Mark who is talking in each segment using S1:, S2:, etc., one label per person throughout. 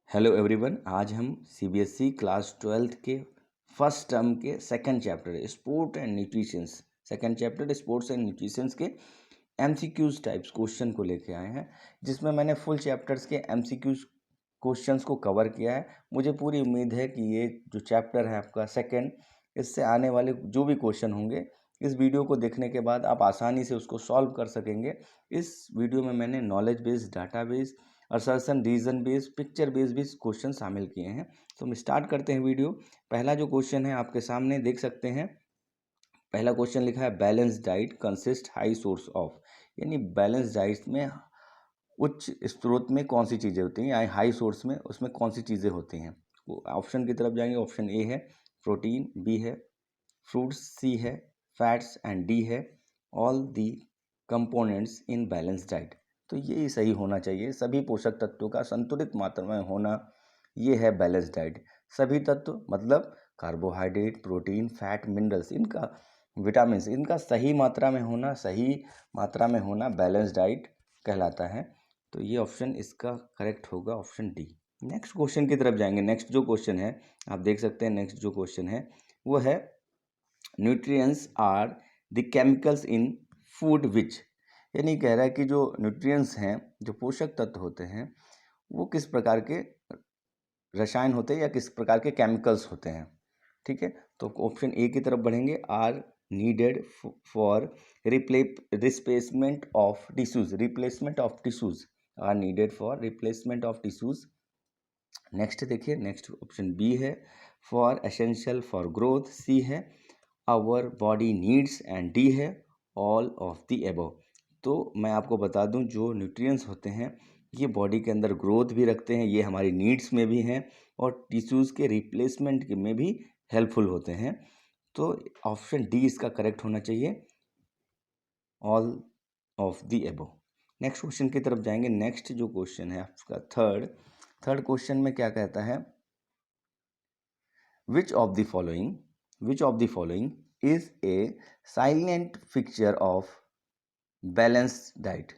S1: Hello everyone, आज हम CBSE class 12th के फर्स्ट टर्म के second chapter sport and nutritions second chapter sports and nutritions के MCQs types question को लेके आए हैं, जिसमें मैंने फुल चैप्टर्स के एमसीक्यूज क्वेश्चंस को कवर किया है। मुझे पूरी उम्मीद है कि ये जो चैप्टर है आपका सेकंड, इससे आने वाले जो भी क्वेश्चन होंगे इस वीडियो को देखने के बाद आप आसानी से उसको सॉल्व कर सकेंगे। इस वीडियो में मैंने knowledge based, data based, assertion, reason based, picture based भी क्वेश्चन शामिल किए हैं। तो हम स्टार्ट करते हैं वीडियो। पहला जो क्वेश्चन है आपके सामने देख सकते हैं। पहला क्वेश्चन लिखा है balance diet consist high source of, यानी बैलेंस डाइट में उच्च स्रोत में कौन सी चीज़ें होती हैं, या हाई सोर्स में उसमें कौन सी चीज़ें होती हैं। ऑप्शन की तरफ जाएंगे। ऑप्शन ए है प्रोटीन, बी है फ्रूट्स, सी है फैट्स एंड डी है all the components in balance diet. तो ये सही होना चाहिए। सभी पोषक तत्वों का संतुलित मात्रा में होना, ये है बैलेंस डाइट। सभी तत्व मतलब कार्बोहाइड्रेट, प्रोटीन, फैट, मिनरल्स, इनका विटामिन, इनका सही मात्रा में होना, सही मात्रा में होना बैलेंस डाइट कहलाता है। तो ये ऑप्शन इसका करेक्ट होगा, ऑप्शन डी। नेक्स्ट क्वेश्चन की तरफ जाएंगे। नेक्स्ट जो क्वेश्चन है आप देख सकते हैं, नेक्स्ट जो क्वेश्चन है वो है nutrients are the chemicals in food which, यानी कह रहा है कि जो न्यूट्रिएंट्स हैं, जो पोषक तत्व होते हैं, वो किस प्रकार के रसायन होते हैं या किस प्रकार के केमिकल्स होते हैं। ठीक है, तो ऑप्शन ए की तरफ बढ़ेंगे। Are needed for replacement of tissues, replacement of tissues, are needed for replacement of tissues. Next देखिए, नेक्स्ट ऑप्शन बी है for essential for growth, C है our body needs and D है ऑल ऑफ द एबव। तो मैं आपको बता दूं, जो न्यूट्रिएंट्स होते हैं ये बॉडी के अंदर ग्रोथ भी रखते हैं, ये हमारी नीड्स में भी हैं और टिश्यूज़ के रिप्लेसमेंट में भी हेल्पफुल होते हैं। तो ऑप्शन डी इसका करेक्ट होना चाहिए, all of the above. Next question की तरफ जाएंगे। नेक्स्ट जो क्वेश्चन है आपका थर्ड क्वेश्चन में क्या कहता है, which of the following is a salient feature of balanced diet.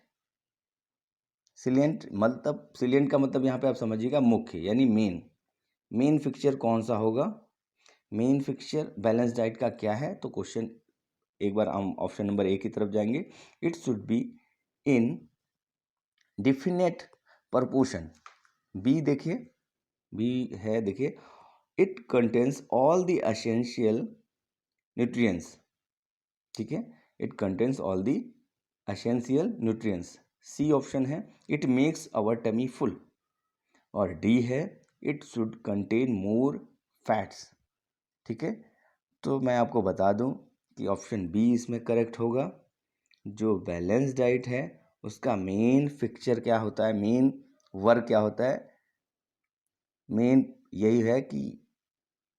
S1: Salient का मतलब यहाँ पे आप समझिएगा मुख्य, यानी मेन फिक्चर कौन सा होगा। मेन फिक्चर बैलेंस डाइट का क्या है, तो क्वेश्चन एक बार हम ऑप्शन नंबर ए की तरफ जाएंगे। It should be in definite proportion. B देखिए, बी है देखिए, it contains all the essential nutrients. ठीक है, it contains all the essential nutrients. C option है it makes our tummy full, और डी है it should contain more fats. ठीक है, तो मैं आपको बता दूं कि ऑप्शन बी इसमें करेक्ट होगा। जो बैलेंस डाइट है उसका मेन फिक्चर क्या होता है, मेन वर्क क्या होता है, मेन यही है कि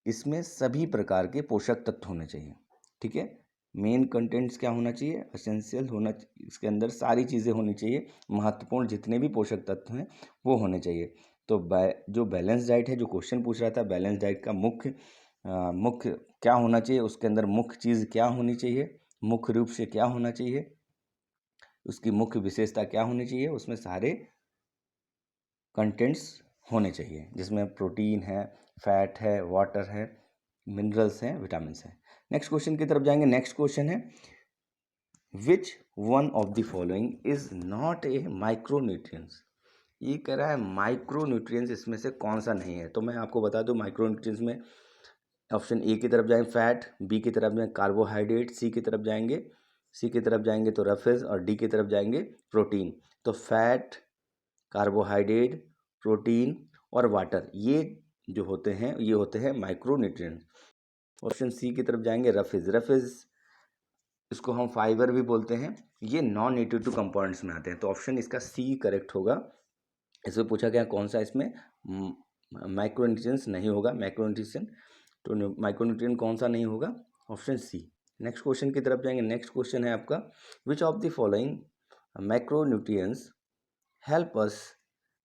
S1: इसमें सभी प्रकार के पोषक तत्व होने चाहिए। ठीक है, मेन कंटेंट्स क्या होना चाहिए, एसेंशियल होना, इसके अंदर सारी चीज़ें होनी चाहिए, महत्वपूर्ण जितने भी पोषक तत्व हैं वो होने चाहिए। तो जो बैलेंस डाइट है, जो क्वेश्चन पूछ रहा था, बैलेंस डाइट का मुख्य क्या होना चाहिए, उसके अंदर मुख्य चीज़ क्या होनी चाहिए, मुख्य रूप से क्या होना चाहिए, उसकी मुख्य विशेषता क्या होनी चाहिए, उसमें सारे कंटेंट्स होने चाहिए, जिसमें प्रोटीन है, फैट है, वाटर है, मिनरल्स हैं, विटामिन हैं। नेक्स्ट क्वेश्चन की तरफ जाएंगे। नेक्स्ट क्वेश्चन है which one of the following is not a micronutrients. ये कह रहा है माइक्रोन्यूट्रिएंट्स इसमें से कौन सा नहीं है। तो मैं आपको बता दूं, माइक्रोन्यूट्रिएंट्स में ऑप्शन ए की तरफ जाएंगे फैट, बी की तरफ जाएंगे कार्बोहाइड्रेट, सी की तरफ जाएंगे तो रफेज, और डी की तरफ जाएंगे प्रोटीन। तो फैट, कार्बोहाइड्रेट, प्रोटीन और वाटर, ये जो होते हैं ये होते हैं माइक्रोन्यूट्रिएंट। ऑप्शन सी की तरफ जाएंगे रफेज, इसको हम फाइबर भी बोलते हैं, ये नॉन न्यूट्रिटिव कंपाउंड्स में आते हैं। तो ऑप्शन इसका सी करेक्ट होगा। इसमें पूछा गया कौन सा इसमें माइक्रोन्यूट्रिएंट्स नहीं होगा, माइक्रोन्यूट्रिशन, तो माइक्रोन्यूट्रिएंट कौन सा नहीं होगा, ऑप्शन सी। नेक्स्ट क्वेश्चन की तरफ जाएंगे। नेक्स्ट क्वेश्चन है आपका which of the following micronutrients help us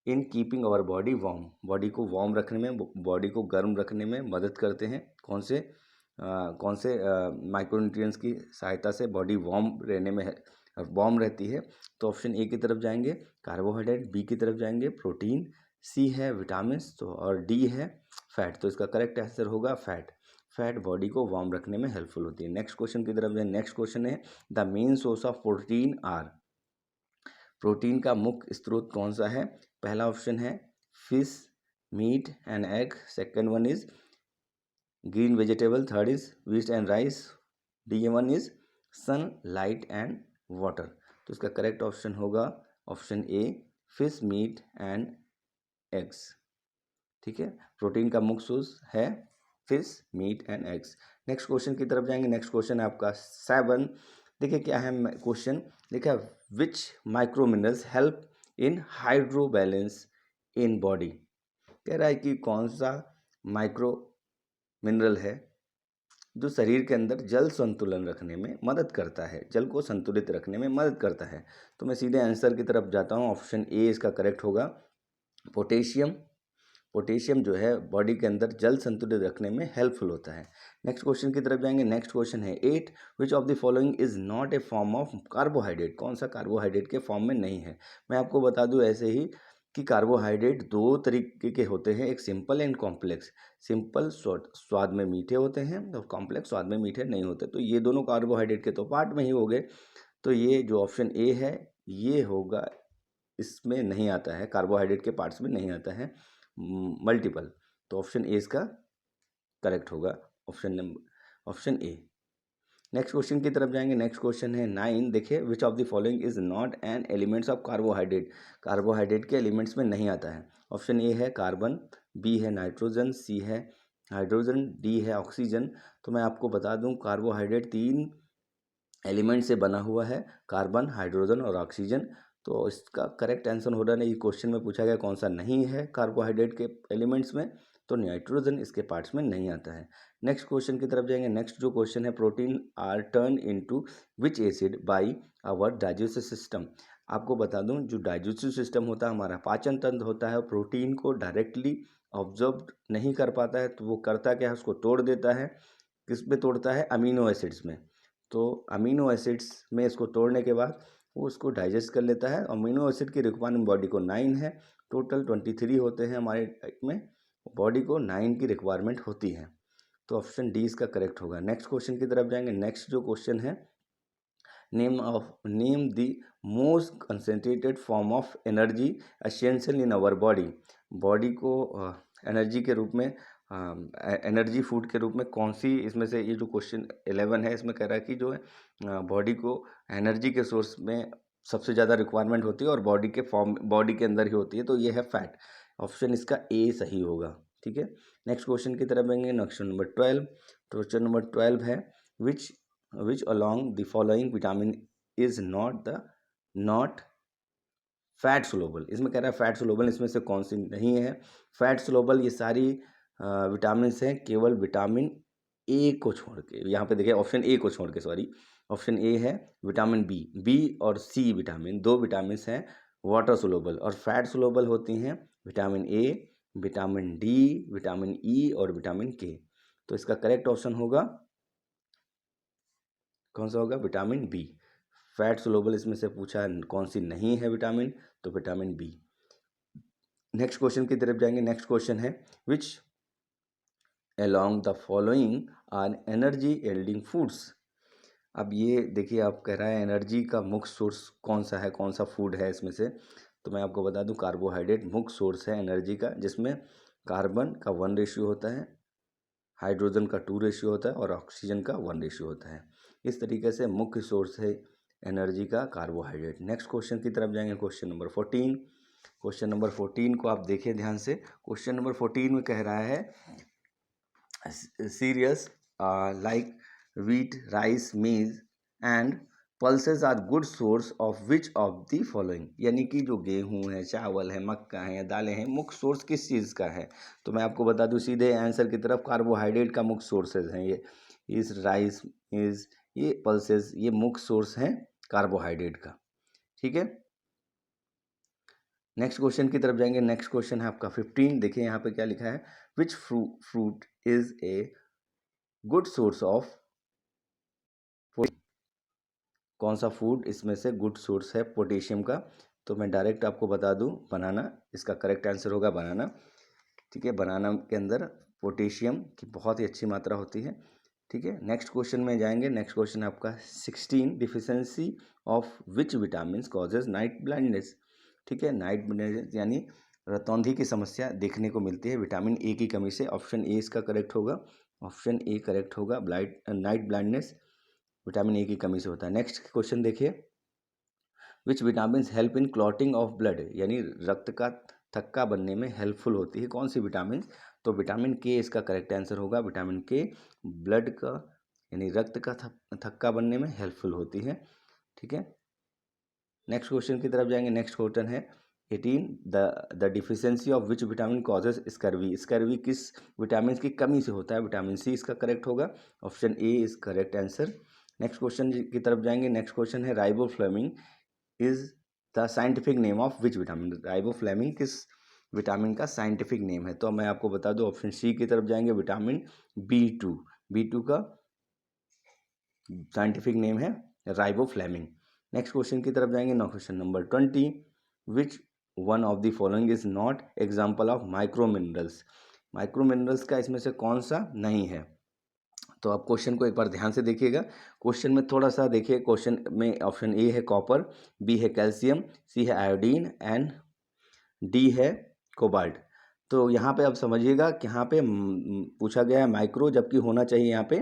S1: in keeping our body warm. Body को वार्म रखने में, बॉडी को गर्म रखने में मदद करते हैं। कौन से माइक्रोन्यूट्रिएंट्स की सहायता से बॉडी वार्म रहने में वार्म रहती है। तो ऑप्शन ए की तरफ जाएंगे कार्बोहाइड्रेट, बी की तरफ जाएंगे प्रोटीन, सी है विटामिन, तो और डी है फैट। तो इसका करेक्ट आंसर होगा फैट। फैट बॉडी को वार्म रखने में हेल्पफुल होती है। नेक्स्ट क्वेश्चन की तरफ जाए। नेक्स्ट क्वेश्चन है the main source of protein are. Protein का मुख्य स्रोत कौन सा है? पहला ऑप्शन है fish, meat and egg. Second one is green vegetable. Third is wheat and rice. D one is sun, light and water. तो इसका करेक्ट ऑप्शन होगा option A fish, meat and eggs. ठीक है, प्रोटीन का मुख्य source है fish, meat and eggs. Next question की तरफ जाएंगे। नेक्स्ट क्वेश्चन है आपका 7। देखिए क्या है क्वेश्चन, देखिए which micro minerals help in hydro balance in body. कह रहा है कि कौन सा माइक्रो मिनरल है जो शरीर के अंदर जल संतुलन रखने में मदद करता है, जल को संतुलित रखने में मदद करता है। तो मैं सीधे आंसर की तरफ जाता हूँ। ऑप्शन ए इसका करेक्ट होगा पोटेशियम। पोटेशियम जो है बॉडी के अंदर जल संतुलित रखने में हेल्पफुल होता है। नेक्स्ट क्वेश्चन की तरफ जाएंगे। नेक्स्ट क्वेश्चन है 8। विच of the following is not a form of carbohydrate. कौन सा कार्बोहाइड्रेट के फॉर्म में नहीं है? मैं आपको बता दूं ऐसे ही कि कार्बोहाइड्रेट दो तरीके के होते हैं, एक सिंपल एंड कॉम्प्लेक्स। सिंपल स्वाद में मीठे होते हैं और कॉम्प्लेक्स स्वाद में मीठे नहीं होते। तो ये दोनों कार्बोहाइड्रेट के तो पार्ट में ही हो गए। तो ये जो ऑप्शन ए है ये होगा, इसमें नहीं आता है, कार्बोहाइड्रेट के पार्ट्स में नहीं आता है मल्टीपल। तो ऑप्शन ए इसका करेक्ट होगा, ऑप्शन ए। नेक्स्ट क्वेश्चन की तरफ जाएंगे। नेक्स्ट क्वेश्चन है 9। देखिए विच of the following is not an elements of carbohydrate. Carbohydrate के एलिमेंट्स में नहीं आता है। ऑप्शन ए है कार्बन, बी है नाइट्रोजन, सी है हाइड्रोजन, डी है ऑक्सीजन। तो मैं आपको बता दूं कार्बोहाइड्रेट 3 एलिमेंट से बना हुआ है, कार्बन, हाइड्रोजन और ऑक्सीजन। तो इसका करेक्ट आंसर हो रहा है, ये क्वेश्चन में पूछा गया कौन सा नहीं है कार्बोहाइड्रेट के एलिमेंट्स में, तो नाइट्रोजन इसके पार्ट्स में नहीं आता है। नेक्स्ट क्वेश्चन की तरफ जाएंगे। नेक्स्ट जो क्वेश्चन है protein are turn into which acid by our digestive system. आपको बता दूं जो डाइजेस्टिव सिस्टम होता है हमारा पाचन तंत्र होता है, प्रोटीन को डायरेक्टली ऑब्जर्व नहीं कर पाता है, तो वो करता क्या है उसको तोड़ देता है। किस में तोड़ता है? अमीनो एसिड्स में। तो अमीनो एसिड्स में इसको तोड़ने के बाद वो उसको डाइजेस्ट कर लेता है। अमीनो एसिड की रिक्वायरमेंट बॉडी को 9 है, टोटल 23 होते हैं हमारे डाइट में, बॉडी को 9 की रिक्वायरमेंट होती है। तो ऑप्शन डी इसका करेक्ट होगा। नेक्स्ट क्वेश्चन की तरफ जाएंगे। नेक्स्ट जो क्वेश्चन है name the most concentrated form of energy essential in our body. Body को एनर्जी के रूप में एनर्जी फूड के रूप में कौन सी इसमें से, ये जो क्वेश्चन 11 है इसमें कह रहा है कि जो है बॉडी को एनर्जी के सोर्स में सबसे ज़्यादा रिक्वायरमेंट होती है और बॉडी के अंदर ही होती है, तो ये है फैट। ऑप्शन इसका ए सही होगा। ठीक है, नेक्स्ट क्वेश्चन की तरफ आएंगे। Next number 12। क्वेश्चन नंबर 12 है which along the following vitamin is not fat soluble. इसमें कह रहा है फैट सोलोबल, इसमें से कौन सी नहीं है फैट सोलोबल? ये सारी विटामिन हैं केवल विटामिन ए को छोड़ के। यहाँ पे देखिए ऑप्शन ए को छोड़ के, सॉरी, ऑप्शन ए है विटामिन बी। बी और सी विटामिन, दो विटामिन हैं वाटर सोलोबल, और फैट सोलोबल होती हैं vitamin A, vitamin D, vitamin E और विटामिन के। तो इसका करेक्ट ऑप्शन होगा कौन सा होगा? Vitamin B. फैट सोलोबल इसमें से पूछा है कौन सी नहीं है विटामिन, तो विटामिन बी। नेक्स्ट क्वेश्चन की तरफ जाएंगे। नेक्स्ट क्वेश्चन है which along the following are energy yielding foods. अब ये देखिए आप कह रहा है एनर्जी का मुख्य सोर्स कौन सा है, कौन सा फूड है इसमें से। तो मैं आपको बता दूं कार्बोहाइड्रेट मुख्य सोर्स है एनर्जी का, जिसमें कार्बन का 1 रेशियो होता है, हाइड्रोजन का 2 रेशियो होता है और ऑक्सीजन का 1 रेशियो होता है। इस तरीके से मुख्य सोर्स है एनर्जी का कार्बोहाइड्रेट। नेक्स्ट क्वेश्चन की तरफ जाएंगे। Question number 14। क्वेश्चन नंबर 14 को आप देखिए ध्यान से। क्वेश्चन नंबर 14 में कह रहा है serious like wheat, rice, maize and pulses are good source of which of the following। यानी कि जो गेहूं है, चावल है, मक्का है या दालें हैं, मुख्य सोर्स किस चीज़ का है? तो मैं आपको बता दूं सीधे आंसर की तरफ, कार्बोहाइड्रेट का मुख्य सोर्सेज हैं ये। इस राइस, इस ये पल्सेस, ये मुख्य सोर्स हैं कार्बोहाइड्रेट का। ठीक है, नेक्स्ट क्वेश्चन की तरफ जाएंगे। नेक्स्ट क्वेश्चन है आपका 15। देखिए यहाँ पे क्या लिखा है, which fruit is a good source of, कौन सा फूड इसमें से गुड सोर्स है पोटेशियम का? तो मैं डायरेक्ट आपको बता दूं, बनाना इसका करेक्ट आंसर होगा, बनाना। ठीक है, बनाना के अंदर पोटेशियम की बहुत ही अच्छी मात्रा होती है। ठीक है, नेक्स्ट क्वेश्चन में जाएंगे। नेक्स्ट क्वेश्चन है आपका 16, deficiency of which vitamin causes night blindness. ठीक है, नाइट ब्लाइंडनेस यानी रतौंधी की समस्या देखने को मिलती है विटामिन ए की कमी से। ऑप्शन ए इसका करेक्ट होगा, ऑप्शन ए करेक्ट होगा। नाइट ब्लाइंडनेस विटामिन ए की कमी से होता है। नेक्स्ट क्वेश्चन देखिए, which vitamin help in clotting of blood, यानी रक्त का थक्का बनने में हेल्पफुल होती है कौन सी विटामिन? तो विटामिन के इसका करेक्ट आंसर होगा। विटामिन के ब्लड का यानी रक्त का थक्का बनने में हेल्पफुल होती है। ठीक है, नेक्स्ट क्वेश्चन की तरफ जाएंगे। नेक्स्ट क्वेश्चन है 18, the deficiency of which vitamin causes scurvy. Scurvy किस विटामिन की कमी से होता है? विटामिन सी इसका करेक्ट होगा, option A is correct answer. Next question की तरफ जाएंगे। नेक्स्ट क्वेश्चन है riboflavin is the scientific name of which vitamin. Riboflavin किस विटामिन का साइंटिफिक नेम है? तो मैं आपको बता दूं, ऑप्शन सी की तरफ जाएंगे, विटामिन B2। B2 का साइंटिफिक नेम है राइबोफ्लेविन। नेक्स्ट क्वेश्चन की तरफ जाएंगे। Now question number 20, which one of the following is not example of micro minerals. Micro minerals का इसमें से कौन सा नहीं है? तो आप क्वेश्चन को एक बार ध्यान से देखिएगा। क्वेश्चन में थोड़ा सा देखिए, क्वेश्चन में ऑप्शन ए है कॉपर, बी है कैल्शियम, सी है आयोडीन एंड डी है कोबाल्ट। तो यहाँ पे आप समझिएगा कि यहाँ पे पूछा गया है माइक्रो, जबकि होना चाहिए यहाँ पे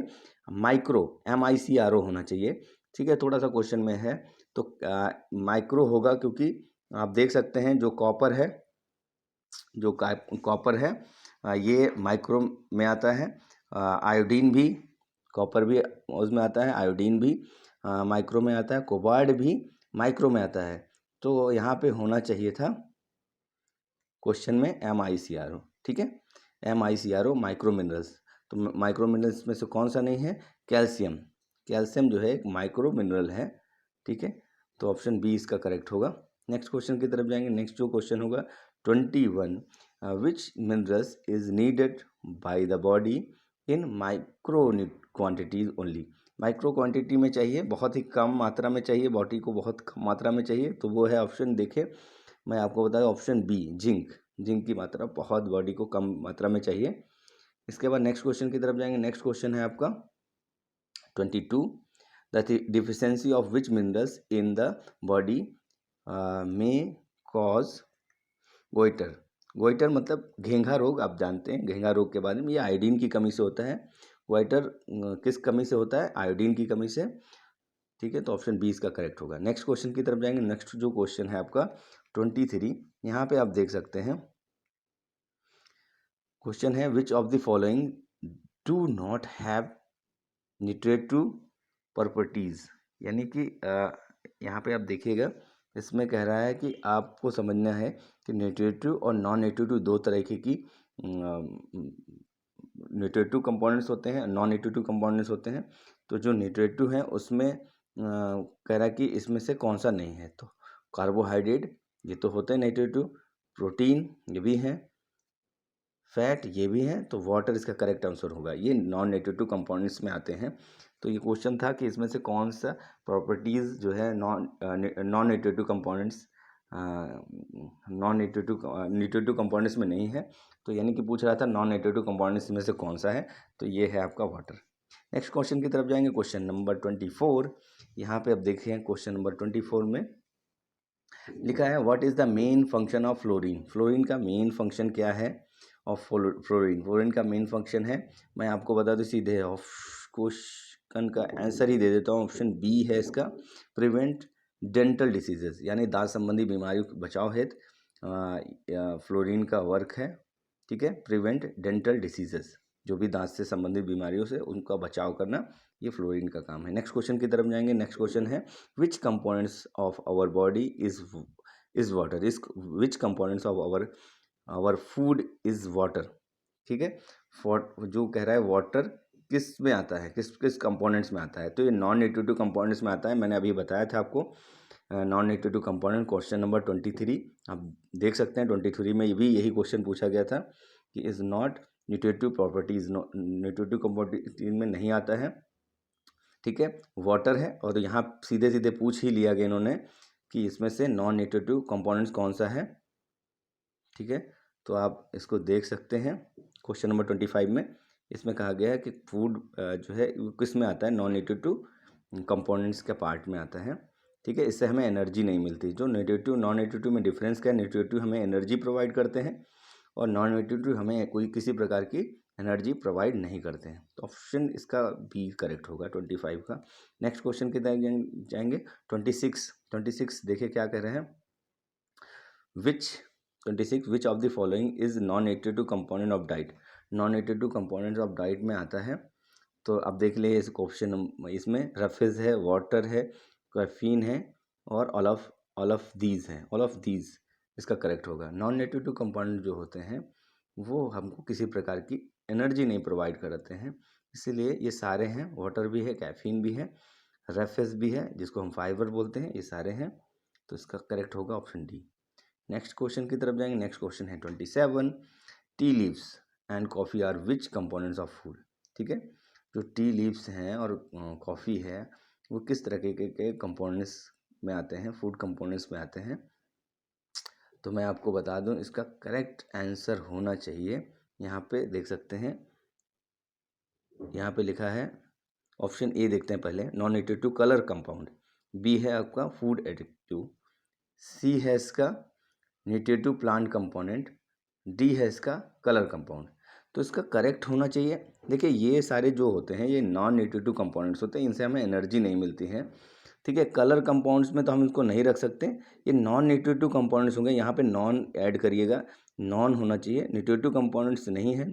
S1: माइक्रो, MICRO होना चाहिए। ठीक है, थोड़ा सा क्वेश्चन में है तो माइक्रो होगा, क्योंकि आप देख सकते हैं जो कॉपर है, जो कॉपर है ये माइक्रो में आता है। आयोडीन भी, कॉपर भी उसमें आता है, आयोडीन भी माइक्रो में आता है, कोबाल्ट भी माइक्रो में आता है। तो यहाँ पे होना चाहिए था क्वेश्चन में MICRO। ठीक है, MICRO माइक्रो मिनरल्स। तो माइक्रो मिनरल्स में से कौन सा नहीं है? कैल्शियम। कैल्शियम जो है एक माइक्रो मिनरल है। ठीक है, तो ऑप्शन बी इसका करेक्ट होगा। नेक्स्ट क्वेश्चन की तरफ जाएंगे। नेक्स्ट जो क्वेश्चन होगा 21, which minerals is needed by the body in micro quantities only. Micro quantity में चाहिए, बहुत ही कम मात्रा में चाहिए, बॉडी को बहुत कम मात्रा में चाहिए, तो वो है ऑप्शन, देखिए मैं आपको बताया ऑप्शन बी, जिंक। जिंक की मात्रा बहुत बॉडी को कम मात्रा में चाहिए। इसके बाद नेक्स्ट क्वेश्चन की तरफ जाएंगे। नेक्स्ट क्वेश्चन है आपका 22, the deficiency of which minerals in the body में कॉज गोइटर। गोइटर मतलब घेंघा रोग, आप जानते हैं घेंघा रोग के बारे में, ये आयोडीन की कमी से होता है। गोइटर किस कमी से होता है? आयोडीन की कमी से। ठीक है, तो ऑप्शन बी इसका करेक्ट होगा। नेक्स्ट क्वेश्चन की तरफ जाएंगे। नेक्स्ट जो क्वेश्चन है आपका 23, यहाँ पे आप देख सकते हैं क्वेश्चन है which of the following do not have nutritive properties. यानी कि यहाँ पे आप देखिएगा, इसमें कह रहा है कि आपको समझना है कि न्यूट्रिटिव और नॉन न्यूट्रिटिव दो तरह की न्यूट्रिटिव कंपोनेंट्स होते हैं, नॉन न्यूट्रिटिव कंपोनेंट्स होते हैं। तो जो न्यूट्रिटिव हैं उसमें कह रहा है कि इसमें से कौन सा नहीं है। तो कार्बोहाइड्रेट ये तो होते हैं न्यूट्रिटिव, प्रोटीन ये भी हैं, फैट ये भी हैं, तो वाटर इसका करेक्ट आंसर होगा। ये नॉन न्यूट्रिटिव कंपोनेंट्स में आते हैं। तो ये क्वेश्चन था कि इसमें से कौन सा प्रॉपर्टीज़ जो है non nutritive components non nutritive components में नहीं है। तो यानी कि पूछ रहा था नॉन न्यूट्रिटिव कंपोनेंट्स में से कौन सा है, तो ये है आपका वाटर। नेक्स्ट क्वेश्चन की तरफ जाएंगे। क्वेश्चन नंबर 24, यहाँ पे आप देखिए क्वेश्चन नंबर 24 में लिखा है what is the main function of fluorine. Fluorine का मेन फंक्शन क्या है? ऑफ फ्लोरीन, फ्लोरीन का मेन फंक्शन है, मैं आपको बता दूं सीधे क्वेश्चन का आंसर ही दे देता हूँ, ऑप्शन बी है इसका, प्रिवेंट डेंटल डिसीजेस, यानी दांत संबंधी बीमारियों के बचाव हेतु फ्लोरीन का वर्क है। ठीक है, प्रिवेंट डेंटल डिसीजेस, जो भी दांत से संबंधित बीमारियों से उनका बचाव करना, ये फ्लोरीन का काम है। नेक्स्ट क्वेश्चन की तरफ जाएंगे। नेक्स्ट क्वेश्चन है which components of our body is water. इस which components of our food is water. ठीक है, जो कह रहा है वाटर किस में आता है, किस किस कंपोनेंट्स में आता है, तो ये नॉन न्यूट्रिटिव कंपोनेंट्स में आता है। मैंने अभी बताया था आपको non nutritive component, question number 23 आप देख सकते हैं। 23 में भी यही क्वेश्चन पूछा गया था कि is not nutritive properties, nutritive component में नहीं आता है। ठीक है, वाटर है, और यहाँ सीधे सीधे पूछ ही लिया गया इन्होंने कि इसमें से नॉन न्यूट्रिटिव कंपोनेंट्स कौन सा है। ठीक है, तो आप इसको देख सकते हैं क्वेश्चन नंबर 25 में। इसमें कहा गया है कि फूड जो है वो किस में आता है, नॉन न्यूट्रिटिव कंपोनेंट्स के पार्ट में आता है। ठीक है, इससे हमें एनर्जी नहीं मिलती। जो न्यूट्रिटिव नॉन न्यूट्रिटिव में डिफरेंस क्या है, न्यूट्रिटिव हमें एनर्जी प्रोवाइड करते हैं और नॉन न्यूट्रिटिव हमें कोई किसी प्रकार की एनर्जी प्रोवाइड नहीं करते हैं। तो ऑप्शन इसका बी करेक्ट होगा 25 का। नेक्स्ट क्वेश्चन की तरफ जाएंगे 26 देखिए क्या कह रहे हैं। विच 26 विच of the following is non nutritive component of diet. Non nutritive components of diet में आता है। तो अब देख लिए इस क्वेश्चन, इसमें रफेज है, वाटर है, कैफीन है और ऑल ऑफ दीज है। ऑल ऑफ दीज इसका करेक्ट होगा। नॉन न्यूट्रिटिव कंपोनेंट जो होते हैं वो हमको किसी प्रकार की एनर्जी नहीं प्रोवाइड करते हैं, इसीलिए ये सारे हैं। वाटर भी है, कैफीन भी है, रफेज भी है जिसको हम फाइबर बोलते हैं, ये सारे हैं। तो इसका करेक्ट होगा ऑप्शन डी। नेक्स्ट क्वेश्चन की तरफ जाएंगे। नेक्स्ट क्वेश्चन है 27 tea leaves and coffee are which components of food. ठीक है, जो टी लीव्स हैं और कॉफ़ी है वो किस तरह के कंपोनेंट्स में आते हैं, फूड कंपोनेंट्स में आते हैं। तो मैं आपको बता दूं इसका करेक्ट आंसर होना चाहिए, यहाँ पे देख सकते हैं, यहाँ पे लिखा है ऑप्शन ए देखते हैं पहले, non nutritive colour compound. B है आपका फूड एडिटिव। सी है इसका न्यूट्रिटिव प्लांट कंपोनेंट। डी है इसका कलर कंपाउंड। तो इसका करेक्ट होना चाहिए, देखिए ये सारे जो होते हैं ये नॉन न्यूट्रिटिव कंपोनेंट्स होते हैं, इनसे हमें एनर्जी नहीं मिलती है। ठीक है, कलर कंपाउंड्स में तो हम इसको नहीं रख सकते, ये नॉन न्यूट्रिटिव कंपोनेंट्स होंगे, यहाँ पे नॉन ऐड करिएगा, नॉन होना चाहिए, न्यूट्रिटिव कंपोनेंट्स नहीं है,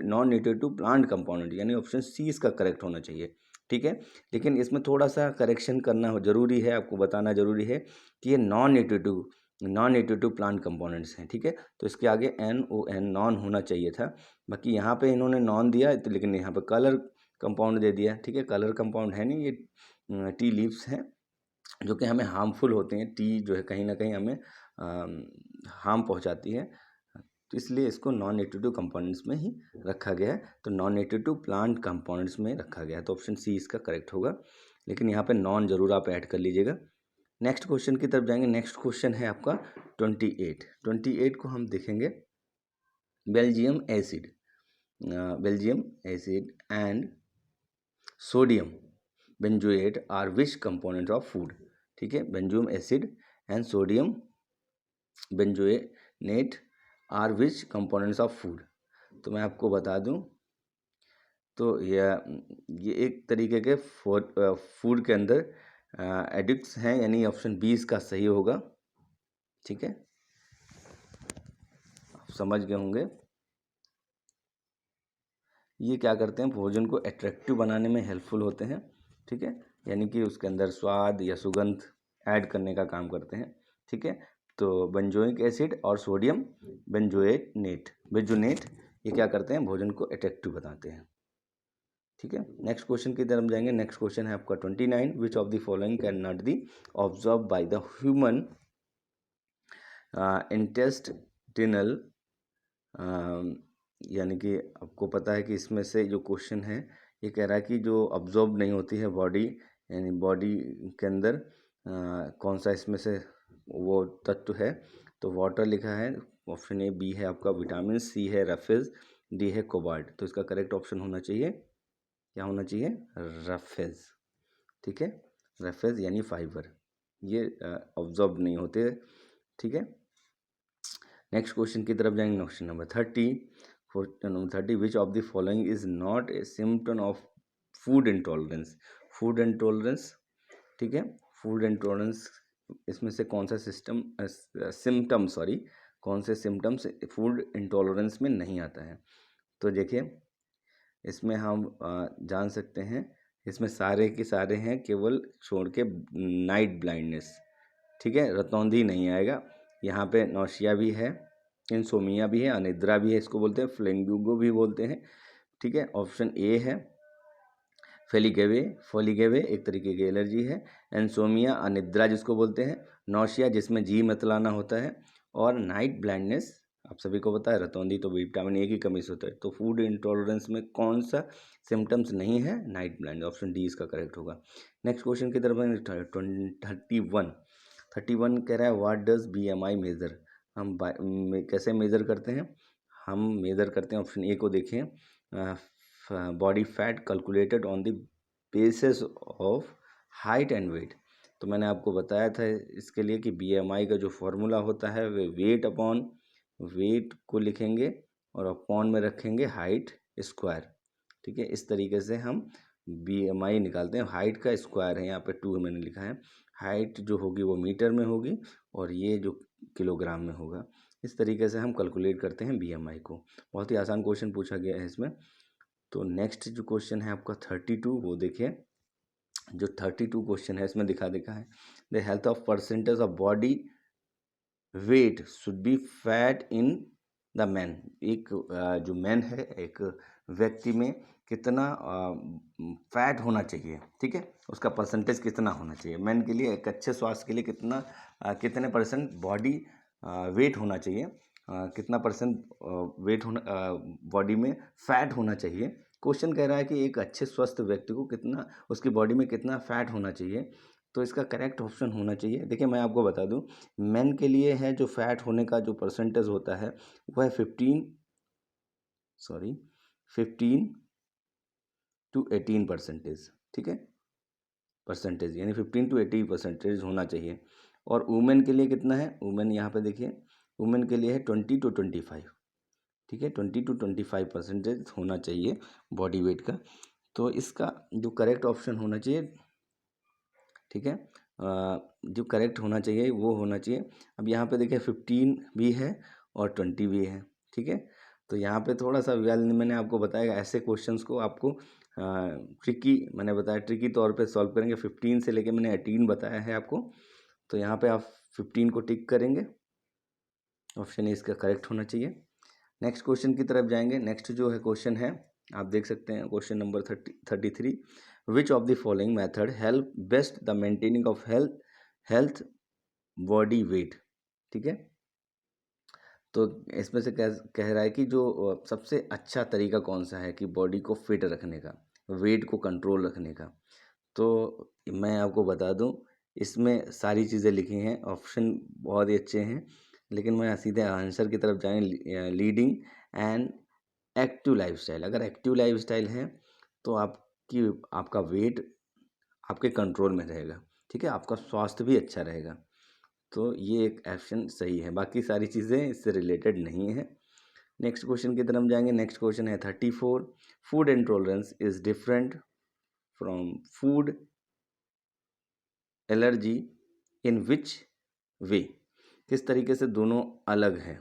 S1: नॉन न्यूट्रिटिव प्लांट कंपोनेंट, यानी ऑप्शन सी इसका करेक्ट होना चाहिए। ठीक है, लेकिन इसमें थोड़ा सा करेक्शन करना जरूरी है, आपको बताना जरूरी है कि ये नॉन न्यूट्रिटिव प्लांट कंपोनेंट्स हैं। ठीक है, तो इसके आगे NON नॉन होना चाहिए था, बाकी यहाँ पे इन्होंने नॉन दिया तो, लेकिन यहाँ पे कलर कंपाउंड दे दिया। ठीक है, कलर कंपाउंड है नहीं, ये टी लीव्स हैं जो कि हमें हार्मफुल होते हैं। टी जो है कहीं ना कहीं हमें हार्म पहुंचाती है, तो इसलिए इसको नॉन न्यूट्रिटिव कंपोनेंट्स में ही रखा गया है। तो नॉन न्यूट्रिटिव प्लांट कंपोनेंट्स में रखा गया है, तो ऑप्शन सी इसका करेक्ट होगा, लेकिन यहाँ पे नॉन जरूर आप ऐड कर लीजिएगा। नेक्स्ट क्वेश्चन की तरफ जाएंगे। नेक्स्ट क्वेश्चन है आपका 28 को हम देखेंगे। Benzoic acid and sodium benzoate are which component of food. ठीक है, benzoic acid and sodium benzoate are which components of food. तो मैं आपको बता दूं तो ये एक तरीके के फूड के अंदर एडिक्ट्स हैं, यानी ऑप्शन बी इसका सही होगा। ठीक है, आप समझ गए होंगे। ये क्या करते हैं, भोजन को अट्रैक्टिव बनाने में हेल्पफुल होते हैं। ठीक है, यानी कि उसके अंदर स्वाद या सुगंध ऐड करने का काम करते हैं। ठीक है, तो बेंजोइक एसिड और सोडियम बेंजोनेट ये क्या करते हैं, भोजन को अट्रैक्टिव बनाते हैं। ठीक है, नेक्स्ट क्वेश्चन की तरफ जाएंगे। नेक्स्ट क्वेश्चन है आपका 29 विच of the following can not be observe by the human intestinal, यानी कि आपको पता है कि इसमें से जो क्वेश्चन है ये कह रहा है कि जो ऑब्जॉर्ब नहीं होती है बॉडी, यानी बॉडी के अंदर कौन सा इसमें से वो तत्व है। तो वाटर लिखा है, ऑप्शन ए बी है आपका विटामिन, सी है रफेज, डी है कोबाल्ट। तो इसका करेक्ट ऑप्शन होना चाहिए, क्या होना चाहिए, रफेज। ठीक है, रफेज यानी फाइबर, ये ऑब्जॉर्ब नहीं होते। ठीक है, नेक्स्ट क्वेश्चन की तरफ जाएंगे। Question number 30 which of the following is not a symptom of food intolerance. Food intolerance, ठीक है, फूड इंटॉलरेंस इसमें से कौन सा कौन से सिम्टम्स फूड इंटॉलरेंस में नहीं आता है। तो देखिए इसमें हम जान सकते हैं, इसमें सारे के सारे हैं, केवल छोड़ के नाइट ब्लाइंडनेस। ठीक है, रतौंधी नहीं आएगा। यहाँ पे नौशिया भी है, इंसोमिया भी है, अनिद्रा भी है, इसको बोलते हैं फ्लेंगुगो भी बोलते हैं। ठीक है, ऑप्शन ए है फोलिगेवे एक तरीके की एलर्जी है, इंसोमिया अनिद्रा जिसको बोलते हैं, नौशिया जिसमें जी मतलाना होता है, और नाइट ब्लाइंडनेस आप सभी को पता है रतौंधी तो विटामिन ए की कमी से होता है। तो फूड इंटॉलरेंस में कौन सा सिम्टम्स नहीं है, नाइट ब्लाइंड, ऑप्शन डी इसका करेक्ट होगा। नेक्स्ट क्वेश्चन की तरफ 31 31 कह रहा है व्हाट डज BMI मेज़र, हम कैसे मेज़र करते हैं, हम मेज़र करते हैं, ऑप्शन ए को देखें, body fat calculated on the basis of height and weight. तो मैंने आपको बताया था इसके लिए कि BMI का जो फॉर्मूला होता है वे वेट अपॉन वेट को लिखेंगे और अपॉन में रखेंगे हाइट स्क्वायर। ठीक है, इस तरीके से हम BMI निकालते हैं। हाइट का स्क्वायर है, यहाँ पे 2 मैंने लिखा है। हाइट जो होगी वो मीटर में होगी और ये जो किलोग्राम में होगा। इस तरीके से हम कैलकुलेट करते हैं BMI को। बहुत ही आसान क्वेश्चन पूछा गया है इसमें। तो नेक्स्ट जो क्वेश्चन है आपका 32, वो देखिए। जो 32 क्वेश्चन है इसमें दिखा है the health of percentage of body weight should be fat in the man. एक जो मैन है, एक व्यक्ति में कितना फैट होना चाहिए, ठीक है, उसका परसेंटेज कितना होना चाहिए। मैन के लिए, एक अच्छे स्वास्थ्य के लिए कितने परसेंट बॉडी वेट होना चाहिए, कितना परसेंट वेट होना बॉडी में फैट होना चाहिए। क्वेश्चन कह रहा है कि एक अच्छे स्वस्थ व्यक्ति को कितना, उसकी बॉडी में कितना फैट होना चाहिए। तो इसका करेक्ट ऑप्शन होना चाहिए, देखिए मैं आपको बता दूं, मेन के लिए है जो फैट होने का जो परसेंटेज होता है वो है 15 to 18%। ठीक है, परसेंटेज यानी 15 to 18% होना चाहिए। और वुमेन के लिए कितना है, वुमेन यहाँ पे देखिए, वुमेन के लिए है 20 to 25। ठीक है, 20 to 25% होना चाहिए बॉडी वेट का। तो इसका जो करेक्ट ऑप्शन होना चाहिए, ठीक है, जो करेक्ट होना चाहिए वो होना चाहिए। अब यहाँ पे देखिए 15 भी है और 20 भी है। ठीक है, तो यहाँ पे थोड़ा सा मैंने आपको बताया ऐसे क्वेश्चंस को आपको मैंने बताया ट्रिकी तौर पे सॉल्व करेंगे। 15 से लेके मैंने 18 बताया है आपको, तो यहाँ पे आप 15 को टिक करेंगे, ऑप्शन ए इसका करेक्ट होना चाहिए। नेक्स्ट क्वेश्चन की तरफ जाएंगे। नेक्स्ट जो है क्वेश्चन है, आप देख सकते हैं question number 33, which of the following method help best the maintaining of health body weight. ठीक है, तो इसमें से कह रहा है कि जो सबसे अच्छा तरीका कौन सा है कि बॉडी को फिट रखने का, वेट को कंट्रोल रखने का। तो मैं आपको बता दूं, इसमें सारी चीज़ें लिखी हैं, ऑप्शन बहुत ही अच्छे हैं, लेकिन मैं सीधे आंसर की तरफ जाएं। लीडिंग एंड एक्टिव लाइफस्टाइल, अगर एक्टिव लाइफस्टाइल है तो आपका वेट आपके कंट्रोल में रहेगा। ठीक है, आपका स्वास्थ्य भी अच्छा रहेगा। तो ये एक ऑप्शन सही है, बाकी सारी चीज़ें इससे रिलेटेड नहीं है। नेक्स्ट क्वेश्चन की तरफ जाएंगे। नेक्स्ट क्वेश्चन है 34, food intolerance is different from food allergy in which way. किस तरीके से दोनों अलग हैं।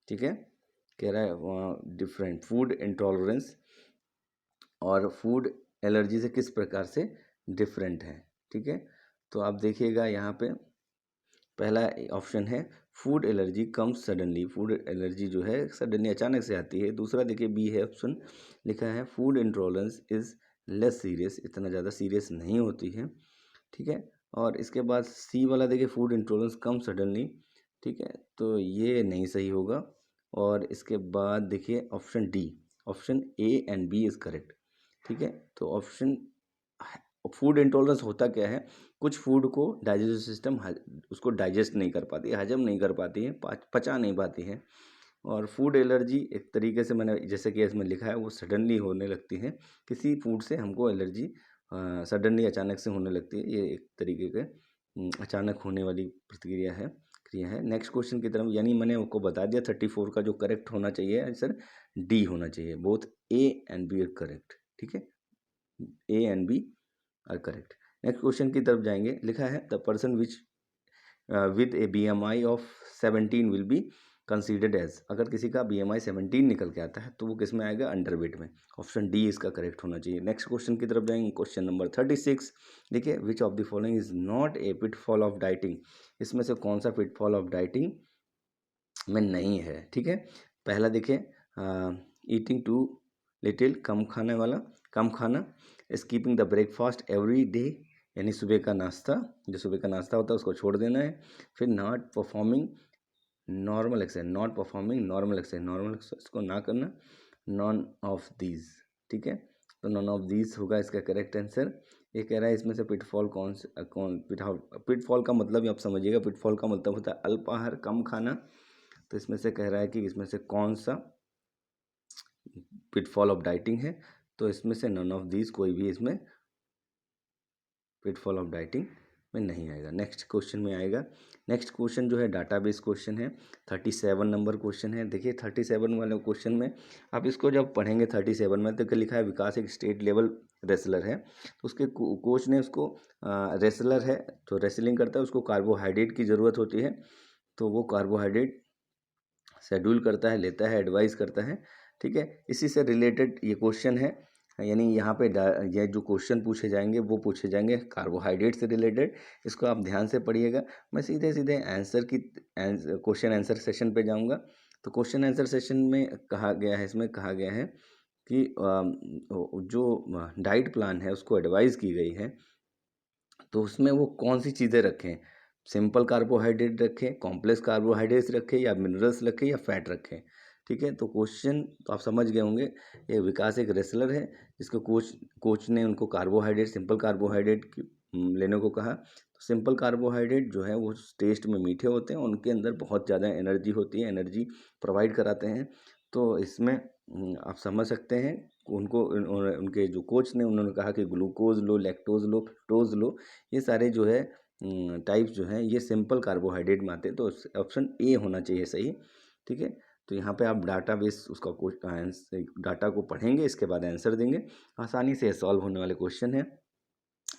S1: ठीक है, कह रहा है डिफरेंट फूड इंटॉलरेंस और फूड एलर्जी से किस प्रकार से डिफरेंट है। ठीक है, तो आप देखिएगा यहाँ पे पहला ऑप्शन है food allergy comes suddenly, food allergy जो है सडनली अचानक से आती है। दूसरा देखिए बी है ऑप्शन, लिखा है food intolerance is less serious, इतना ज़्यादा सीरियस नहीं होती है। ठीक है, और इसके बाद सी वाला देखिए फूड इंटॉलरेंस कम सडनली। ठीक है, तो ये नहीं सही होगा। और इसके बाद देखिए option D, option A and B is correct. ठीक है, तो ऑप्शन फूड इंटॉलरेंस होता क्या है, कुछ फूड को डाइजेस्टिव सिस्टम उसको डाइजेस्ट नहीं कर पाती है, हजम नहीं कर पाती है, पचा नहीं पाती है। और फूड एलर्जी एक तरीके से मैंने जैसे कि इसमें लिखा है वो सडनली होने लगती है, किसी फूड से हमको एलर्जी सडनली अचानक से होने लगती है। ये एक तरीके के अचानक होने वाली क्रिया है। नेक्स्ट क्वेश्चन की तरफ, यानी मैंने आपको बता दिया 34 का जो करेक्ट होना चाहिए आंसर डी होना चाहिए, both A and B are correct. ठीक है, A and B are correct. Next question की तरफ जाएंगे। लिखा है the person which with a BMI of 17 will be considered as, अगर किसी का BMI 17 निकल के आता है तो वो किस में आएगा, अंडरवेट में। ऑप्शन डी इसका करेक्ट होना चाहिए। नेक्स्ट क्वेश्चन की तरफ जाएंगे। क्वेश्चन नंबर 36, देखिए विच of the following is not a pitfall of dieting, इसमें से कौन सा पिटफॉल ऑफ डाइटिंग में नहीं है। ठीक है, पहला देखिए ईटिंग टू लिटिल, कम खाने वाला, कम खाना। Skipping the breakfast every day, यानी सुबह का नाश्ता, जो सुबह का नाश्ता होता है उसको छोड़ देना है। फिर not performing normal exercise, not performing normal exercise, normal exercise को ना करना, नॉन ऑफ दीज। ठीक है, तो नॉन ऑफ दीज होगा इसका करेक्ट आंसर। ये कह रहा है इसमें से पिटफॉल पिटफॉल का मतलब आप समझिएगा, पिटफॉल का मतलब होता है अल्पाहार, कम खाना। तो इसमें से कह रहा है कि इसमें से कौन सा पिटफॉल ऑफ डाइटिंग है, तो इसमें से नन ऑफ दीज, कोई भी इसमें पिटफॉल ऑफ डाइटिंग में नहीं आएगा। नेक्स्ट क्वेश्चन में आएगा। नेक्स्ट क्वेश्चन जो है डाटाबेस क्वेश्चन है, 37 नंबर क्वेश्चन है। देखिए 37 वाले क्वेश्चन में आप इसको जब पढ़ेंगे 37 में, तो लिखा है विकास एक स्टेट लेवल रेसलर है। तो उसके कोच ने उसको रेसलर है तो रेसलिंग करता है, उसको कार्बोहाइड्रेट की ज़रूरत होती है, तो वो कार्बोहाइड्रेट शेड्यूल करता है, लेता है, एडवाइस करता है। ठीक है, इसी से रिलेटेड ये क्वेश्चन है, यानी यहाँ पे ये जो क्वेश्चन पूछे जाएंगे वो पूछे जाएंगे कार्बोहाइड्रेट से रिलेटेड। इसको आप ध्यान से पढ़िएगा। मैं सीधे सीधे आंसर की क्वेश्चन आंसर सेशन पे जाऊँगा। तो क्वेश्चन आंसर सेशन में कहा गया है, इसमें कहा गया है कि जो डाइट प्लान है उसको एडवाइस की गई है, तो उसमें वो कौन सी चीज़ें रखें, सिंपल कार्बोहाइड्रेट रखें, कॉम्प्लेक्स कार्बोहाइड्रेट्स रखें, या मिनरल्स रखें, या फैट रखें। ठीक है, तो क्वेश्चन तो आप समझ गए होंगे। ये विकास एक रेसलर है जिसको कोच ने उनको कार्बोहाइड्रेट, सिंपल कार्बोहाइड्रेट लेने को कहा। तो सिंपल कार्बोहाइड्रेट जो है वो टेस्ट में मीठे होते हैं, उनके अंदर बहुत ज़्यादा एनर्जी होती है, एनर्जी प्रोवाइड कराते हैं। तो इसमें आप समझ सकते हैं, उनको उनके जो कोच ने उन्होंने कहा कि ग्लूकोज लो, लैक्टोज लो, फ्रुक्टोज लो, ये सारे जो है टाइप्स जो हैं ये सिंपल कार्बोहाइड्रेट में आते हैं। तो ऑप्शन ए होना चाहिए सही। ठीक है, तो यहाँ पे आप डाटाबेस उसका डाटा को पढ़ेंगे, इसके बाद आंसर देंगे, आसानी से सॉल्व होने वाले क्वेश्चन है।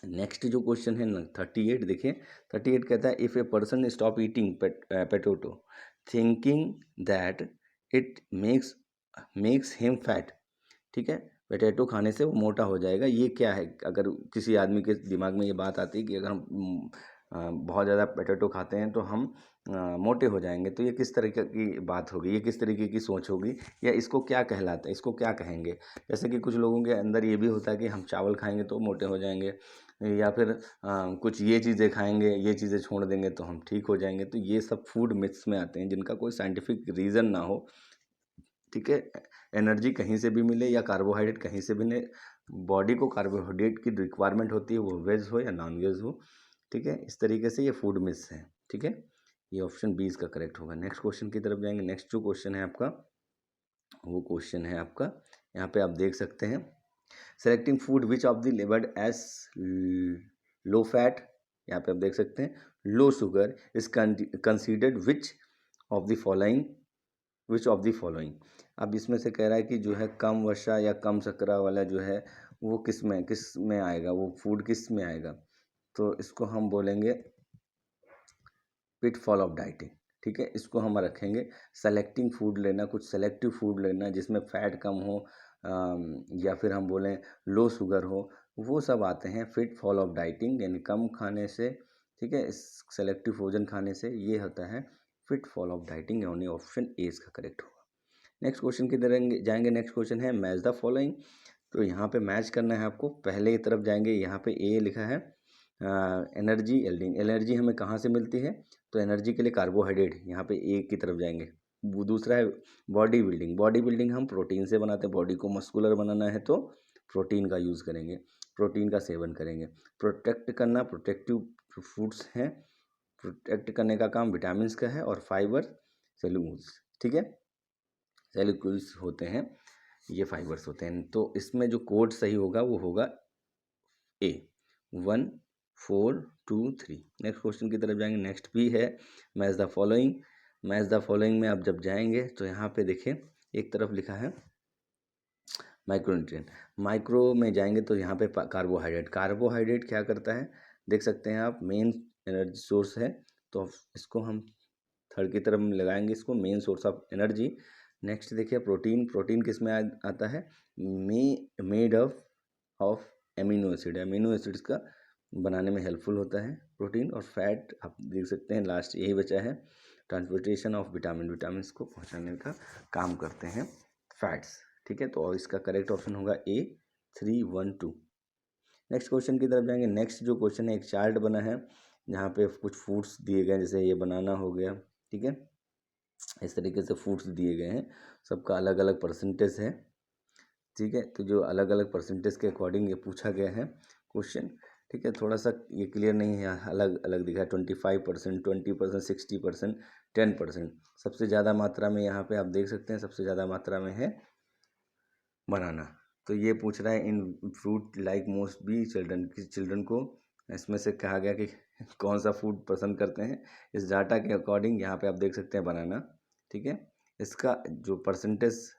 S1: नेक्स्ट जो क्वेश्चन है 38, देखिए 38 कहता है if a person stop eating potato thinking that it makes him fat. ठीक है, पोटैटो खाने से वो मोटा हो जाएगा, ये क्या है? अगर किसी आदमी के दिमाग में ये बात आती है कि अगर हम बहुत ज़्यादा पोटैटो खाते हैं तो हम मोटे हो जाएंगे, तो ये किस तरीके की बात होगी, ये किस तरीके की सोच होगी, या इसको क्या कहलाता है, इसको क्या कहेंगे? जैसे कि कुछ लोगों के अंदर ये भी होता है कि हम चावल खाएंगे तो मोटे हो जाएंगे, या फिर कुछ ये चीज़ें खाएंगे, ये चीज़ें छोड़ देंगे तो हम ठीक हो जाएंगे। तो ये सब फूड मिथ्स में आते हैं जिनका कोई साइंटिफिक रीज़न ना हो। ठीक है, एनर्जी कहीं से भी मिले या कार्बोहाइड्रेट कहीं से भी मिले, बॉडी को कार्बोहाइड्रेट की रिक्वायरमेंट होती है, वो वेज हो या नॉन वेज हो। ठीक है, इस तरीके से ये फूड मिस है। ठीक है, ये ऑप्शन बी इसका करेक्ट होगा। नेक्स्ट क्वेश्चन की तरफ जाएंगे। नेक्स्ट जो क्वेश्चन है आपका, वो क्वेश्चन है आपका, यहाँ पे आप देख सकते हैं, selecting food which of the labelled as low fat, यहाँ पे आप देख सकते हैं, low sugar is considered which of the following. अब इसमें से कह रहा है कि जो है कम वसा या कम शर्करा वाला जो है वो किस में आएगा, वो फूड किस में आएगा? तो इसको हम बोलेंगे पिटफॉल ऑफ डाइटिंग। ठीक है, इसको हम रखेंगे सेलेक्टिंग फूड लेना, कुछ सेलेक्टिव फूड लेना जिसमें फैट कम हो, या फिर हम बोलें लो शुगर हो, वो सब आते हैं पिटफॉल ऑफ डाइटिंग, यानी कम खाने से। ठीक है, सेलेक्टिव भोजन खाने से ये होता है पिटफॉल ऑफ डाइटिंग, यानी ऑप्शन ए इसका करेक्ट होगा। नेक्स्ट क्वेश्चन की तरफ जाएंगे। नेक्स्ट क्वेश्चन है मैच द फॉलोइंग। तो यहाँ पे मैच करना है आपको, पहले की तरफ जाएंगे, यहाँ पे ए लिखा है एनर्जी एल्डिंग। एनर्जी हमें कहाँ से मिलती है? तो एनर्जी के लिए कार्बोहाइड्रेट, यहाँ पे ए की तरफ जाएंगे। वो दूसरा है बॉडी बिल्डिंग। बॉडी बिल्डिंग हम प्रोटीन से बनाते हैं, बॉडी को मस्कुलर बनाना है तो प्रोटीन का यूज़ करेंगे, प्रोटीन का सेवन करेंगे। प्रोटेक्ट करना, प्रोटेक्टिव फूड्स हैं, प्रोटेक्ट करने का काम विटामिन्स का है, और फाइबर सेलुलोज। ठीक है, सेलुलोज होते हैं, ये फाइबर्स होते हैं। तो इसमें जो कोड सही होगा वो होगा ए 1 4 2 3। नेक्स्ट क्वेश्चन की तरफ जाएंगे। नेक्स्ट भी है match the following. Match the following में आप जब जाएंगे तो यहाँ पे देखें, एक तरफ लिखा है माइक्रोन्यूट्रिएंट, माइक्रो में जाएंगे तो यहाँ पे कार्बोहाइड्रेट। कार्बोहाइड्रेट क्या करता है देख सकते हैं आप, मेन एनर्जी सोर्स है, तो इसको हम थर्ड की तरफ लगाएंगे, इसको main source of energy. Next देखिए प्रोटीन। प्रोटीन किस में आता है? Made of amino acid. Amino acids का बनाने में हेल्पफुल होता है प्रोटीन। और फैट आप देख सकते हैं, लास्ट यही बचा है, ट्रांसपोर्टेशन ऑफ विटामिन, विटामिन को पहुंचाने का काम करते हैं फैट्स। ठीक है, तो और इसका करेक्ट ऑप्शन होगा ए 3 1 2। नेक्स्ट क्वेश्चन की तरफ जाएंगे। नेक्स्ट जो क्वेश्चन है, एक चार्ट बना है जहाँ पे कुछ फूड्स दिए गए हैं, जैसे ये बनाना हो गया। ठीक है, इस तरीके से फूड्स दिए गए हैं, सबका अलग अलग परसेंटेज है। ठीक है, तो जो अलग अलग परसेंटेज के अकॉर्डिंग ये पूछा गया है क्वेश्चन, ठीक है। थोड़ा सा ये क्लियर नहीं है, अलग अलग दिखा है, 25%, 20%, 60%, 10%। सबसे ज़्यादा मात्रा में यहाँ पे आप देख सकते हैं, सबसे ज़्यादा मात्रा में है बनाना। तो ये पूछ रहा है in fruit like most be children, किस चिल्ड्रन को इसमें से कहा गया कि कौन सा फूड पसंद करते हैं। इस डाटा के अकॉर्डिंग यहाँ पे आप देख सकते हैं बनाना, ठीक है। इसका जो परसेंटेज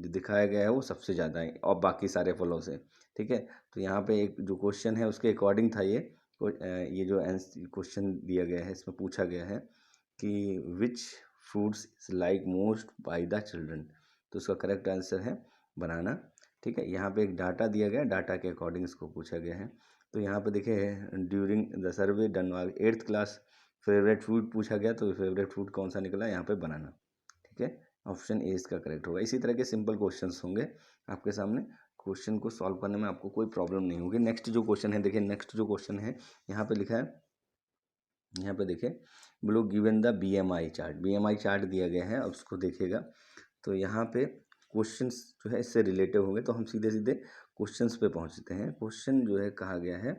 S1: दिखाया गया है वो सबसे ज़्यादा है और बाकी सारे फलों से, ठीक है। तो यहाँ पे एक जो क्वेश्चन है उसके अकॉर्डिंग था ये जो क्वेश्चन दिया गया है, इसमें पूछा गया है कि which fruits is like most by the children. तो उसका करेक्ट आंसर है बनाना, ठीक है। यहाँ पे एक डाटा दिया गया है, डाटा के अकॉर्डिंग इसको पूछा गया है। तो यहाँ पे देखिए during the survey done by 8th class favourite food पूछा गया, तो फेवरेट फूड कौन सा निकला यहाँ पे बनाना, ठीक है। ऑप्शन ए इसका करेक्ट होगा। इसी तरह के सिंपल क्वेश्चंस होंगे आपके सामने, क्वेश्चन को सॉल्व करने में आपको कोई प्रॉब्लम नहीं होगी। नेक्स्ट जो क्वेश्चन है, देखिए नेक्स्ट जो क्वेश्चन है यहाँ पे लिखा है, यहाँ पे देखिए blue given the BMI chart, BMI chart दिया गया है। अब उसको देखिएगा तो यहाँ पे क्वेश्चंस जो है इससे रिलेटिव होंगे, तो हम सीधे सीधे क्वेश्चंस पे पहुँचते हैं। क्वेश्चन जो है कहा गया है,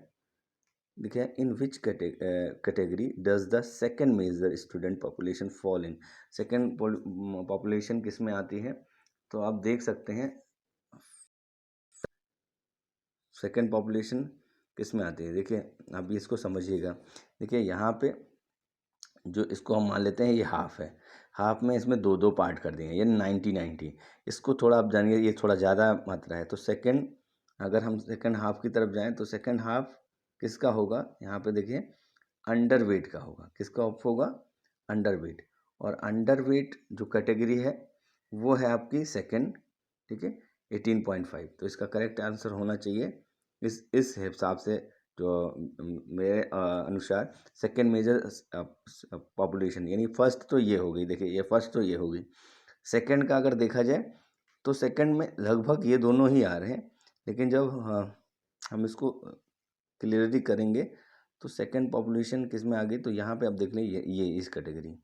S1: देखिए in which category does the second major student population fall in. Second population किस में आती है, तो आप देख सकते हैं सेकेंड पॉपुलेशन किस में आती है। देखिए आप भी इसको समझिएगा, देखिए यहाँ पे जो इसको हम मान लेते हैं ये हाफ है, हाफ में इसमें दो दो पार्ट कर दिए, ये 90-90। इसको थोड़ा आप जानिए, ये थोड़ा ज़्यादा मात्रा है। तो सेकंड, अगर हम सेकंड हाफ की तरफ जाएं तो सेकंड हाफ किसका होगा, यहाँ पे देखिए अंडर वेट का होगा। किसका ऑफ होगा, अंडर वेट। और अंडर वेट जो कैटेगरी है वो है आपकी सेकंड, ठीक है, 18.5। तो इसका करेक्ट आंसर होना चाहिए इस हिसाब से जो मेरे अनुसार सेकेंड मेजर पॉपुलेशन, यानी फर्स्ट तो ये हो गई, देखिए ये फर्स्ट तो ये हो गई। सेकंड का अगर देखा जाए तो सेकंड में लगभग ये दोनों ही आ रहे हैं, लेकिन जब हम इसको क्लियरली करेंगे तो सेकंड पॉपुलेशन किस में आ गई, तो यहाँ पे आप देख लें ये इस कैटेगरी,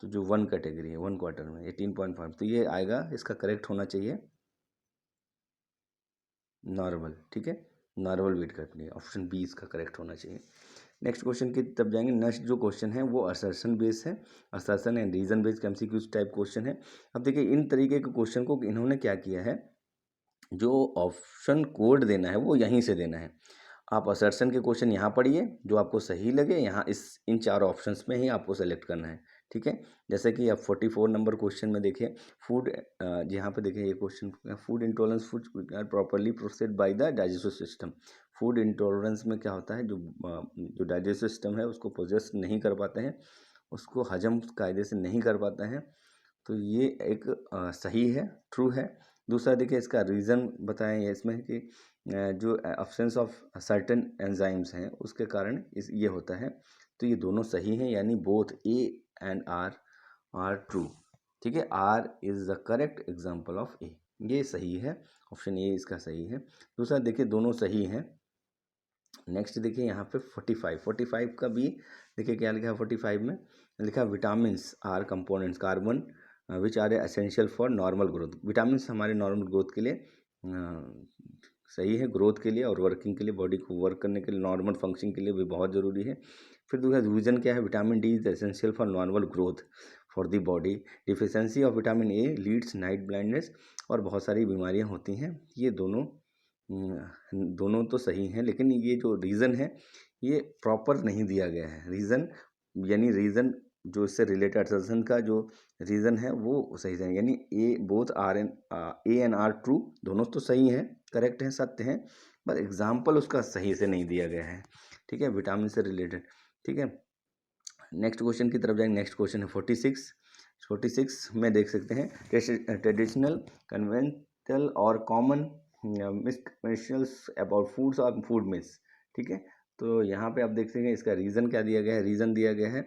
S1: तो जो 1 कैटेगरी है 1 क्वार्टर में 18.5, तो ये आएगा, इसका करेक्ट होना चाहिए नॉर्मल, ठीक है, normal weight category, option B इसका करेक्ट होना चाहिए। नेक्स्ट क्वेश्चन की तब जाएंगे। नेक्स्ट जो क्वेश्चन है वो असर्शन बेस है, assertion and reason based MCQs type question है। अब देखिए इन तरीके के क्वेश्चन को इन्होंने क्या किया है, जो ऑप्शन कोड देना है वो यहीं से देना है। आप असर्शन के क्वेश्चन यहाँ पढ़िए, जो आपको सही लगे यहाँ इन 4 ऑप्शंस में ही आपको सेलेक्ट करना है, ठीक है। जैसे कि अब 44 नंबर क्वेश्चन में देखिए फूड, यहाँ पे देखिए ये question, food intolerance food properly processed by the digestive system. Food intolerance में क्या होता है, जो डाइजेस्टिव सिस्टम है उसको प्रोसेस नहीं कर पाते हैं, उसको हजम कायदे से नहीं कर पाते हैं। तो ये एक सही है, ट्रू है। दूसरा देखिए इसका रीज़न बताएं इसमें कि जो एब्सेंस ऑफ सर्टेन एंजाइम्स हैं उसके कारण ये होता है। तो ये दोनों सही हैं, यानी both A and R true, ठीक है। R is the correct example of A, ये सही है, ऑप्शन ए इसका सही है। दूसरा देखिए दोनों सही हैं। नेक्स्ट देखिए यहाँ पे 45 का भी देखिए क्या लिखा है, 45 में लिखा vitamins are components carbon which are essential for normal growth. Vitamins हमारे नॉर्मल ग्रोथ के लिए सही है, ग्रोथ के लिए और वर्किंग के लिए, बॉडी को वर्क करने के लिए, नॉर्मल फंक्शनिंग के लिए भी बहुत ज़रूरी है। फिर दूसरा रीज़न क्या है, vitamin D is essential for normal growth for the body. Deficiency of vitamin A leads night blindness, और बहुत सारी बीमारियाँ होती हैं। ये दोनों तो सही हैं, लेकिन ये जो रीज़न है ये प्रॉपर नहीं दिया गया है। रीज़न यानी रीज़न जो इससे रिलेटेड असर्शन का जो रीज़न है वो सही है, यानी A both R and R true, दोनों तो सही हैं, करेक्ट हैं, सत्य हैं, बट एग्जाम्पल उसका सही से नहीं दिया गया है, ठीक है, विटामिन से रिलेटेड, ठीक है। नेक्स्ट क्वेश्चन की तरफ जाएंगे। नेक्स्ट क्वेश्चन है 46 में देख सकते हैं ट्रेडिशनल कन्वेंशनल और कॉमन मिसकंसेप्शंस अबाउट फूड्स और फूड मिस, ठीक है। तो यहाँ पे आप देख सकते हैं इसका रीज़न क्या दिया गया है, रीज़न दिया गया है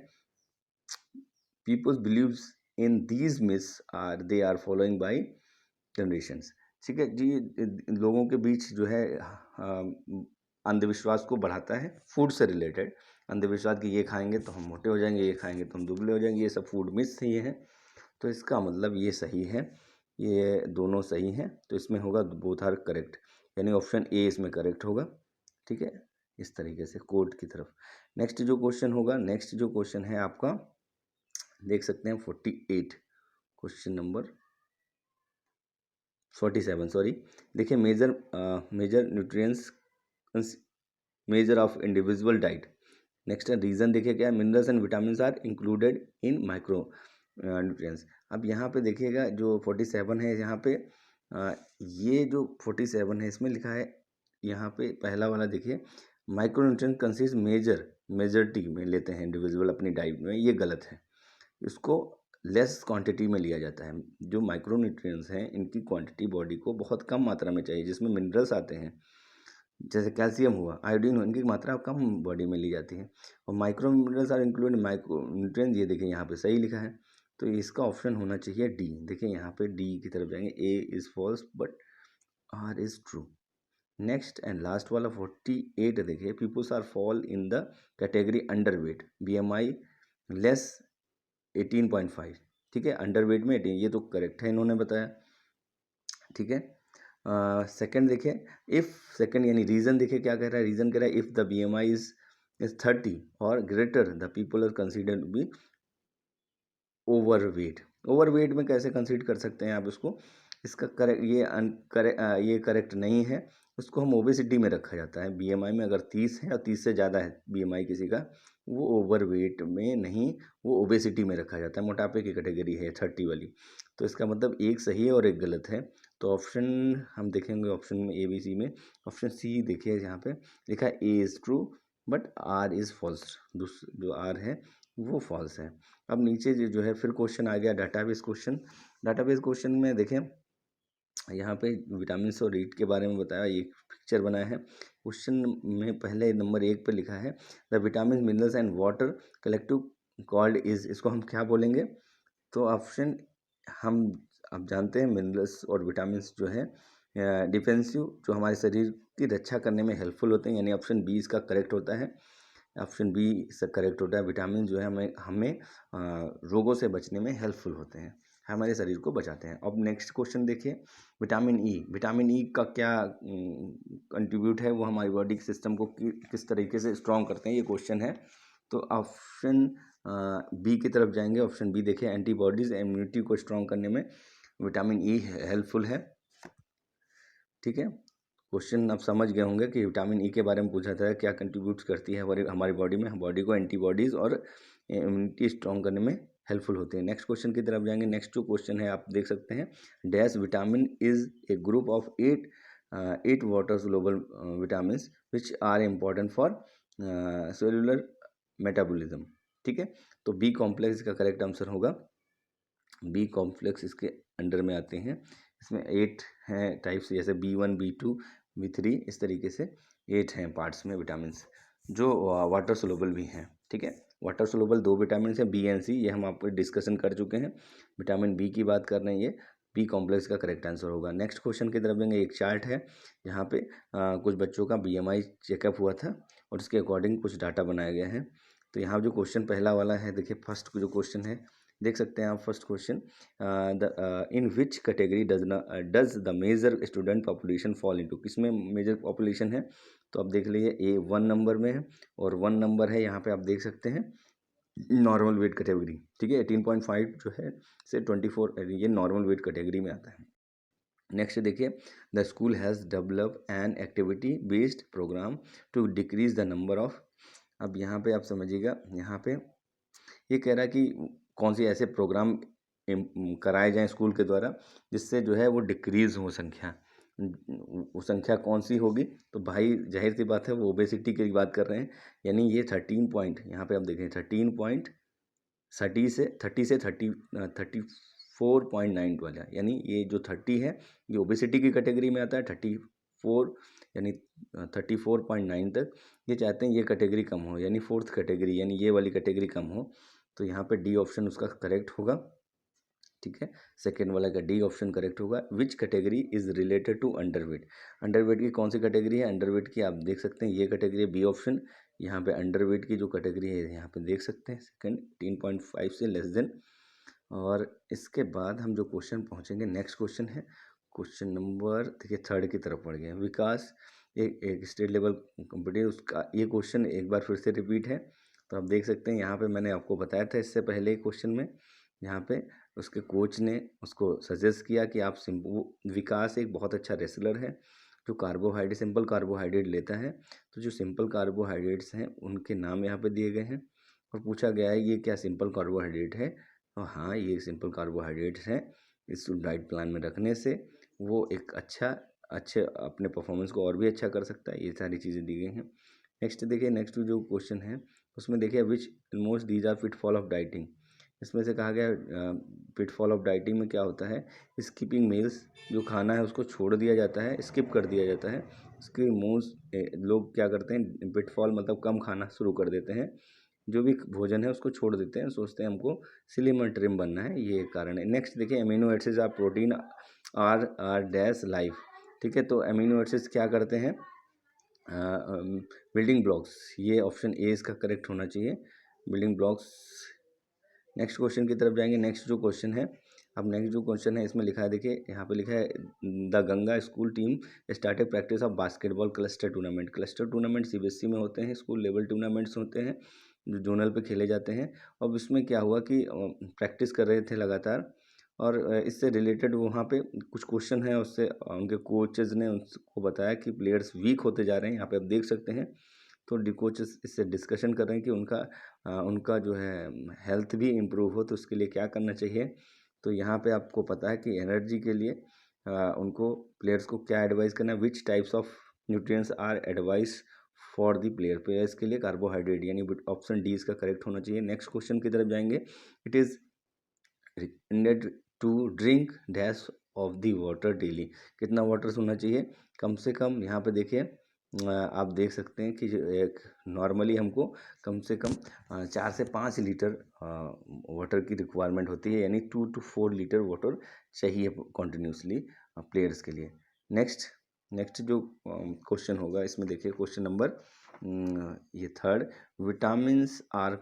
S1: peoples believes in these myths are they are following by generations, ठीक है जी। लोगों के बीच जो है अंधविश्वास को बढ़ाता है, फूड से रिलेटेड अंधविश्वास कि ये खाएंगे तो हम मोटे हो जाएंगे, ये खाएंगे तो हम दुबले हो जाएंगे, ये सब फूड मिस ही है। तो इसका मतलब ये सही है, ये दोनों सही हैं, तो इसमें होगा बोथ आर करेक्ट, यानी ऑप्शन ए इसमें करेक्ट होगा। ठीक है, इस तरीके से कोट की तरफ। नेक्स्ट जो क्वेश्चन होगा, नेक्स्ट जो क्वेश्चन है आपका देख सकते हैं 48, क्वेश्चन नंबर 47 सॉरी। देखिए major nutrients major of individual diet. Next है रीजन, देखिए क्या है, minerals and vitamin are included in micro nutrients. अब यहाँ पे देखिएगा जो 47 है यहाँ पे ये जो 47 है इसमें लिखा है, यहाँ पे पहला वाला देखिए, माइक्रो न्यूट्रिएंट कंसिस्ट मेजरिटी में लेते हैं इंडिविजुअल अपनी डाइट में, ये गलत है। इसको लेस क्वांटिटी में लिया जाता है। जो माइक्रो न्यूट्रिएंट्स हैं इनकी क्वांटिटी बॉडी को बहुत कम मात्रा में चाहिए, जिसमें मिनरल्स आते हैं जैसे कैल्शियम हुआ, आयोडीन हुआ, इनकी मात्रा कम बॉडी में ली जाती है। और micro minerals are include micro nutrients, ये देखिए यहाँ पे सही लिखा है, तो इसका ऑप्शन होना चाहिए डी। देखिए यहाँ पे डी की तरफ जाएंगे, A is false but R is true. Next and last वाला 48 देखिए, peoples are fall in the category underweight, BMI less 18.5, ठीक है, अंडर वेट में 18, ये तो करेक्ट है इन्होंने बताया, ठीक है। सेकंड देखिए, इफ़ सेकंड यानी रीज़न देखिए क्या कह रहा है, रीज़न कह रहा है इफ़ द BMI इज 30 और greater the people are considered to be overweight. Overweight में कैसे कंसीडर कर सकते हैं आप इसको, इसका करेक्ट ये करेक्ट नहीं है, उसको हम ओबेसिटी में रखा जाता है। BMI में अगर 30 है और 30 से ज़्यादा है BMI किसी का, वो ओवरवेट में नहीं, वो ओबेसिटी में रखा जाता है, मोटापे की कैटेगरी है 30 वाली। तो इसका मतलब एक सही है और एक गलत है। तो ऑप्शन हम देखेंगे, ऑप्शन में ABC में ऑप्शन C देखिए, यहाँ पे लिखा है A is true but R is false, जो आर है वो फॉल्स है। अब नीचे जो है फिर क्वेश्चन आ गया डाटाबेस क्वेश्चन। डाटाबेस क्वेश्चन में देखें यहाँ पे विटामिन और रीट के बारे में बताया, एक पिक्चर बनाया है। क्वेश्चन में पहले नंबर 1 पे लिखा है the vitamin minerals and water collective called is, इसको हम क्या बोलेंगे, तो ऑप्शन हम अब जानते हैं मिनरल्स और विटामिन जो है डिफेंसिव, जो हमारे शरीर की रक्षा करने में हेल्पफुल होते हैं, यानी ऑप्शन बी इसका करेक्ट होता है। ऑप्शन बी इसका करेक्ट होता है, विटामिन जो है हमें हमें रोगों से बचने में हेल्पफुल होते हैं, हमारे शरीर को बचाते हैं। अब नेक्स्ट क्वेश्चन देखिए, विटामिन ई का क्या कंट्रीब्यूट है, वो हमारी बॉडी के सिस्टम को किस तरीके से स्ट्रॉन्ग करते हैं, ये क्वेश्चन है। तो ऑप्शन बी की तरफ जाएंगे, ऑप्शन बी देखिए, एंटीबॉडीज इम्यूनिटी को स्ट्रॉन्ग करने में विटामिन ई हेल्पफुल है, ठीक है। क्वेश्चन आप समझ गए होंगे कि विटामिन ई के बारे में पूछा था, क्या कंट्रीब्यूट करती है हमारी बॉडी में, बॉडी को एंटीबॉडीज़ और इम्यूनिटी स्ट्रॉन्ग करने में हेल्पफुल होती है। नेक्स्ट क्वेश्चन की तरफ जाएंगे। नेक्स्ट जो क्वेश्चन है आप देख सकते हैं, dash vitamin is a group of 8 water soluble vitamin which are important for cellular metabolism, ठीक है। तो बी कॉम्प्लेक्स का करेक्ट आंसर होगा, बी कॉम्प्लेक्स इसके अंडर में आते हैं। इसमें 8 हैं टाइप्स, जैसे B1 B2 B3, इस तरीके से 8 हैं पार्ट्स में विटामिन जो वाटर सोलुबल भी हैं, ठीक है। वाटर सोलुबल 2 विटामिन हैं बी एंड सी, ये हम आपको डिस्कशन कर चुके हैं। विटामिन बी की बात कर रहे हैं, ये बी कॉम्प्लेक्स का करेक्ट आंसर होगा। नेक्स्ट क्वेश्चन की तरफ जाएंगे। एक चार्ट है यहाँ पे कुछ बच्चों का BMI चेकअप हुआ था और उसके अकॉर्डिंग कुछ डाटा बनाया गया है। तो यहाँ जो क्वेश्चन पहला वाला है, देखिए फर्स्ट जो क्वेश्चन है देख सकते हैं आप, first question, in which category does the major student population fall into, किसमें मेजर पॉपुलेशन है, तो आप देख लीजिए A 1 नंबर में है और 1 नंबर है यहाँ पे आप देख सकते हैं नॉर्मल वेट कैटेगरी, ठीक है। 18.5 जो है से 24, ये नॉर्मल वेट कैटेगरी में आता है। नेक्स्ट देखिए, the school has develop an activity based program to decrease the number of, अब यहाँ पे आप समझिएगा, यहाँ पे ये कह रहा है कि कौन सी ऐसे प्रोग्राम कराए जाएं स्कूल के द्वारा जिससे जो है वो डिक्रीज़ हो संख्या, वो संख्या कौन सी होगी, तो भाई जाहिर सी बात है वो ओबेसिटी की बात कर रहे हैं। यानी ये 13 पॉइंट, यहाँ पे आप देखें 13 पॉइंट 34.9 वाला, यानी ये जो 30 है ये ओबेसिटी की कैटेगरी में आता है। 34 यानी 34.9 तक ये चाहते हैं ये कैटेगरी कम हो, यानी फोर्थ कैटेगरी, यानी ये वाली कैटेगरी कम हो। तो यहाँ पे डी ऑप्शन उसका करेक्ट होगा, ठीक है। सेकेंड वाला का डी ऑप्शन करेक्ट होगा। Which category is related to underweight, underweight की कौन सी कैटेगरी है, अंडरवेट की आप देख सकते हैं ये कैटेगरी है, बी ऑप्शन। यहाँ पे अंडरवेट की जो कैटेगरी है यहाँ पे देख सकते हैं सेकंड 18.5 से लेस देन। और इसके बाद हम जो क्वेश्चन पहुँचेंगे, नेक्स्ट क्वेश्चन है क्वेश्चन नंबर देखिए 3 की तरफ पड़ गए, विकास एक स्टेट लेवल कॉम्पिटिटिव, उसका ये क्वेश्चन एक बार फिर से रिपीट है। तो आप देख सकते हैं यहाँ पे मैंने आपको बताया था इससे पहले क्वेश्चन में, यहाँ पे उसके कोच ने उसको सजेस्ट किया कि आप विकास एक बहुत अच्छा रेसलर है जो कार्बोहाइड्रेट, सिंपल कार्बोहाइड्रेट लेता है। तो जो सिंपल कार्बोहाइड्रेट्स हैं उनके नाम यहाँ पे दिए गए हैं और पूछा गया है ये क्या सिंपल कार्बोहाइड्रेट है। और हाँ, ये सिंपल कार्बोहाइड्रेट्स हैं, इस डाइट प्लान में रखने से वो एक अच्छे अपने परफॉर्मेंस को और भी अच्छा कर सकता है। ये सारी चीज़ें दी गई हैं। नेक्स्ट देखिए, नेक्स्ट जो क्वेश्चन है उसमें देखिए which most these are pitfall of dieting. इसमें से कहा गया फिटफॉल ऑफ डाइटिंग में क्या होता है, स्किपिंग मील्स, जो खाना है उसको छोड़ दिया जाता है, स्किप कर दिया जाता है। इसके मोस्ट लोग क्या करते हैं, पिटफॉल मतलब कम खाना शुरू कर देते हैं, जो भी भोजन है उसको छोड़ देते हैं, सोचते हैं हमको स्लिम और ट्रिम बनना है, ये एक कारण है। नेक्स्ट देखिए, amino acids are protein are dash life. ठीक है, तो अमीनो एसिड्स क्या करते हैं, बिल्डिंग ब्लॉक्स, ये ऑप्शन ए इसका करेक्ट होना चाहिए, बिल्डिंग ब्लॉक्स। नेक्स्ट क्वेश्चन की तरफ जाएंगे। नेक्स्ट जो क्वेश्चन है, अब नेक्स्ट जो क्वेश्चन है इसमें लिखा है, देखिए यहाँ पे लिखा है the Ganga school team started practice of basketball cluster tournament. Cluster tournament CBSE में होते हैं, स्कूल लेवल टूर्नामेंट्स होते हैं जो जोनल पे खेले जाते हैं। अब इसमें क्या हुआ कि प्रैक्टिस कर रहे थे लगातार, और इससे रिलेटेड वहाँ पे कुछ क्वेश्चन है, उससे उनके कोचेज़ ने उनको बताया कि प्लेयर्स वीक होते जा रहे हैं। यहाँ पे आप देख सकते हैं, तो कोचेस इससे डिस्कशन कर रहे हैं कि उनका जो है हेल्थ भी इम्प्रूव हो, तो उसके लिए क्या करना चाहिए। तो यहाँ पे आपको पता है कि एनर्जी के लिए उनको प्लेयर्स को क्या एडवाइस करना है, which types of nutrients are advice for the players के लिए कार्बोहाइड्रेट, यानी ऑप्शन डी इसका करेक्ट होना चाहिए। नेक्स्ट क्वेश्चन की तरफ जाएंगे। It is recommended to drink dash of the water daily. कितना वाटर होना चाहिए, कम से कम। यहाँ पे देखिए आप देख सकते हैं कि जो एक नॉर्मली हमको कम से कम 4 से 5 लीटर वाटर की रिक्वायरमेंट होती है, यानी 2 to 4 लीटर वाटर चाहिए कॉन्टिन्यूसली प्लेयर्स के लिए। नेक्स्ट जो क्वेश्चन होगा इसमें देखिए, क्वेश्चन नंबर ये third, vitamins are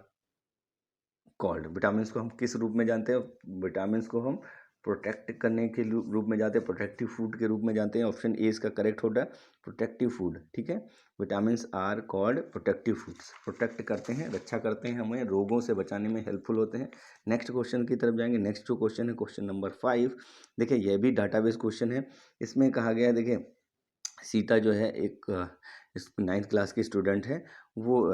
S1: called. Vitamins को हम किस रूप में जानते हैं, विटामिन्स को हम प्रोटेक्ट करने के रूप में जानते हैं, प्रोटेक्टिव फूड के रूप में जानते हैं। ऑप्शन ए इसका करेक्ट होगा, प्रोटेक्टिव फूड। ठीक है, vitamins are called protective foods, protect करते हैं, रक्षा करते हैं, हमें रोगों से बचाने में हेल्पफुल होते हैं। नेक्स्ट क्वेश्चन की तरफ जाएंगे। नेक्स्ट जो क्वेश्चन है, क्वेश्चन नंबर 5, देखिए यह भी डाटाबेस क्वेश्चन है। इसमें कहा गया है, देखिए सीता जो है एक 9th क्लास की स्टूडेंट है, वो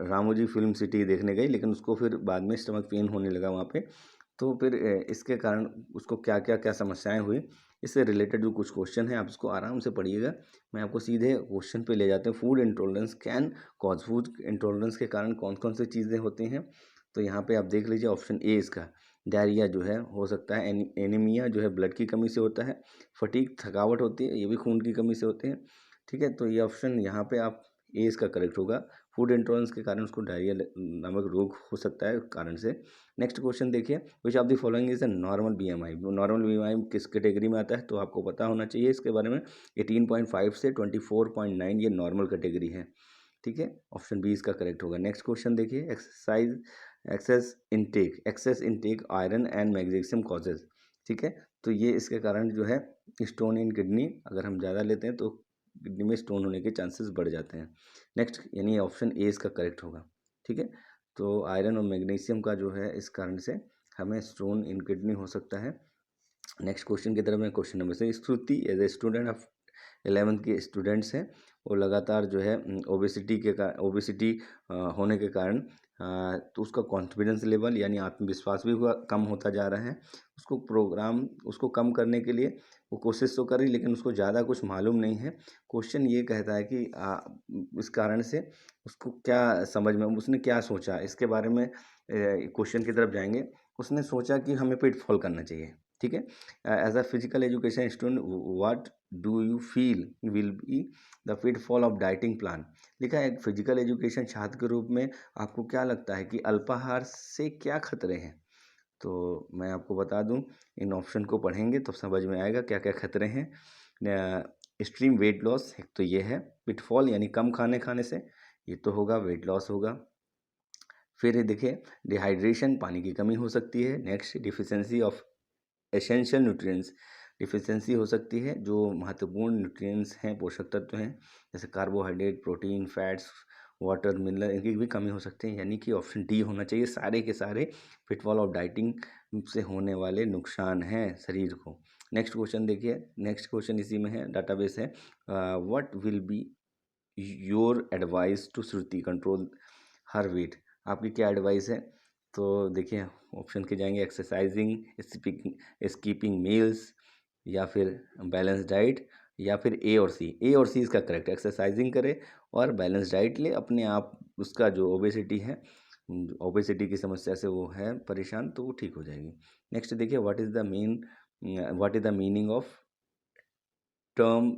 S1: रामोजी फिल्म सिटी देखने गई, लेकिन उसको फिर बाद में स्टमक पेन होने लगा वहाँ पे। तो फिर इसके कारण उसको क्या समस्याएं हुई, इससे रिलेटेड जो कुछ क्वेश्चन है आप इसको आराम से पढ़िएगा। मैं आपको सीधे क्वेश्चन पे ले जाते हैं। Food intolerance can cause, food intolerance के कारण कौन कौन सी चीज़ें होती हैं। तो यहाँ पे आप देख लीजिए, ऑप्शन ए इसका डायरिया जो है हो सकता है, एनीमिया जो है ब्लड की कमी से होता है, फटीग थकावट होती है, ये भी खून की कमी से होते हैं। ठीक है, तो ये ऑप्शन यहाँ पे आप ए इसका करेक्ट होगा, फूड इंटॉलरेंस के कारण उसको डायरिया नामक रोग हो सकता है कारण से। नेक्स्ट क्वेश्चन देखिए, विच of the following is a normal BMI. Normal BMI किस कैटेगरी में आता है, तो आपको पता होना चाहिए इसके बारे में। 18.5 से 24.9 ये नॉर्मल कैटेगरी है। ठीक है, ऑप्शन बी इसका करेक्ट होगा। नेक्स्ट क्वेश्चन देखिए, excess intake iron and magnesium causes. ठीक है, तो ये इसके कारण जो है स्टोन इन किडनी, अगर हम ज़्यादा लेते हैं तो किडनी में स्टोन होने के चांसेस बढ़ जाते हैं। नेक्स्ट, यानी ऑप्शन ए इसका करेक्ट होगा। ठीक है, तो आयरन और मैग्नीशियम का जो है इस कारण से हमें स्टोन इन किडनी हो सकता है। नेक्स्ट क्वेश्चन की तरफ है, question number 6, Shruti as a student of 11th के स्टूडेंट्स हैं, वो लगातार जो है ओबेसिटी होने के कारण तो उसका कॉन्फिडेंस लेवल यानी आत्मविश्वास भी हुआ कम होता जा रहा है। उसको कम करने के लिए वो कोशिश तो कर रही, लेकिन उसको ज़्यादा कुछ मालूम नहीं है। क्वेश्चन ये कहता है कि इस कारण से उसको क्या समझ में, उसने क्या सोचा इसके बारे में, क्वेश्चन की तरफ जाएंगे। उसने सोचा कि हमें पेट फॉल करना चाहिए। ठीक है, as a physical education student what do you feel will be the pitfall of dieting plan. लिखा है, एक फिजिकल एजुकेशन छात्र के रूप में आपको क्या लगता है कि अल्पाहार से क्या खतरे हैं। तो मैं आपको बता दूं, इन ऑप्शन को पढ़ेंगे तो समझ में आएगा क्या क्या खतरे हैं। एक्सट्रीम वेट लॉस, एक तो ये है, पिटफॉल यानी कम खाने से, ये तो होगा, वेट लॉस होगा। फिर देखिए, डिहाइड्रेशन, पानी की कमी हो सकती है। Next, deficiency of essential nutrients, deficiency हो सकती है जो महत्वपूर्ण न्यूट्रिएंट्स हैं, पोषक तत्व हैं, जैसे carbohydrate, protein, fats, water, mineral, इनकी भी कमी हो सकती है, यानी कि ऑप्शन डी होना चाहिए। सारे के सारे पिटफॉल ऑफ डाइटिंग से होने वाले नुकसान हैं शरीर को। नेक्स्ट क्वेश्चन देखिए, नेक्स्ट क्वेश्चन इसी में है, डाटाबेस है। What will be your advice to Shruti control her weight? आपकी क्या एडवाइस है? तो देखिए ऑप्शन के जाएंगे, एक्सरसाइजिंग, स्कीपिंग मील्स, या फिर बैलेंस डाइट, या फिर ए और सी। ए और सी इसका करेक्ट, एक्सरसाइजिंग करे और बैलेंस डाइट ले, अपने आप उसका जो ओबेसिटी है, ओबेसिटी की समस्या से वो है परेशान, तो वो ठीक हो जाएगी। नेक्स्ट देखिए, what is the meaning of term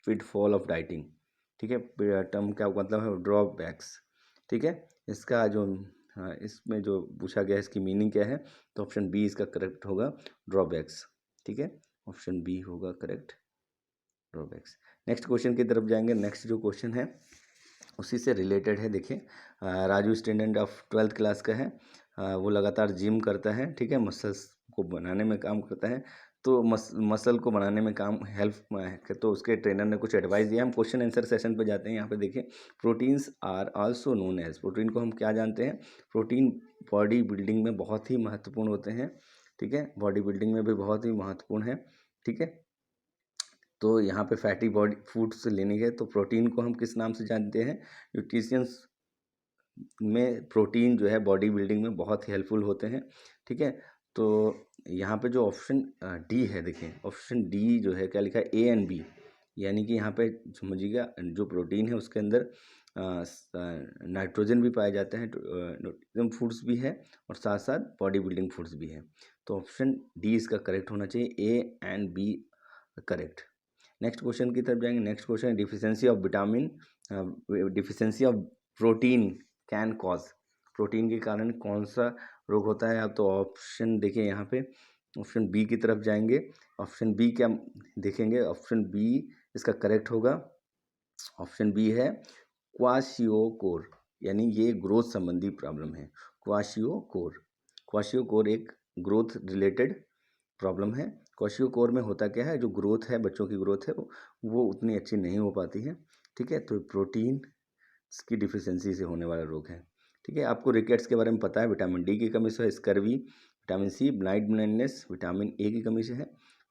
S1: pitfall of dieting? ठीक है, टर्म क्या मतलब है? ड्रॉबैक्स। ठीक है, इसका जो हाँ, इसमें जो पूछा गया है इसकी मीनिंग क्या है, तो ऑप्शन बी इसका करेक्ट होगा, ड्रॉबैक्स। ठीक है, ऑप्शन बी होगा करेक्ट, ड्रॉबैक्स। नेक्स्ट क्वेश्चन की तरफ जाएंगे। नेक्स्ट जो क्वेश्चन है उसी से रिलेटेड है। देखिए Raju student of 12th class का है। वो लगातार जिम करता है, ठीक है, मसल्स को बनाने में काम करता है। तो मसल को बनाने में काम हेल्प, तो उसके ट्रेनर ने कुछ एडवाइस दिया। हम क्वेश्चन आंसर सेशन पे जाते हैं। यहाँ पे देखिए, proteins are also known as, protein को हम क्या जानते हैं? प्रोटीन बॉडी बिल्डिंग में बहुत ही महत्वपूर्ण होते हैं। ठीक है, बॉडी बिल्डिंग में भी बहुत ही महत्वपूर्ण है। ठीक है, तो यहाँ पे फैटी बॉडी फूड्स लेने के, तो प्रोटीन को हम किस नाम से जानते हैं? न्यूट्रिशंस में प्रोटीन जो है बॉडी बिल्डिंग में बहुत हेल्पफुल होते हैं। ठीक है, तो यहाँ पे जो ऑप्शन डी है, देखिए ऑप्शन डी जो है क्या लिखा है, ए एंड बी, यानी कि यहाँ पे समझिएगा जो प्रोटीन है उसके अंदर नाइट्रोजन भी पाए जाते हैं, न्यूट्रिशन फूड्स भी है, और साथ साथ बॉडी बिल्डिंग फूड्स भी है। तो ऑप्शन डी इसका करेक्ट होना चाहिए, A and B correct. Next question की तरफ जाएंगे। नेक्स्ट क्वेश्चन है, deficiency of vitamin, deficiency of protein can cause, protein के कारण कौन सा रोग होता है? आप तो ऑप्शन देखिए यहाँ पे, ऑप्शन बी की तरफ जाएंगे। ऑप्शन बी क्या देखेंगे? ऑप्शन बी इसका करेक्ट होगा। ऑप्शन बी है क्वाशियोकोर, यानी ये ग्रोथ संबंधी प्रॉब्लम है। क्वाशियोकोर, क्वाशियोकोर एक ग्रोथ रिलेटेड प्रॉब्लम है। क्वाशियोकोर में होता क्या है, जो ग्रोथ है, बच्चों की ग्रोथ है, वो उतनी अच्छी नहीं हो पाती है। ठीक है, तो प्रोटीन की डिफिशियंसी से होने वाला रोग है। ठीक है, आपको रिकेट्स के बारे में पता है, विटामिन डी की कमी से है, scurvy, vitamin C, night blindness vitamin A की कमी से है।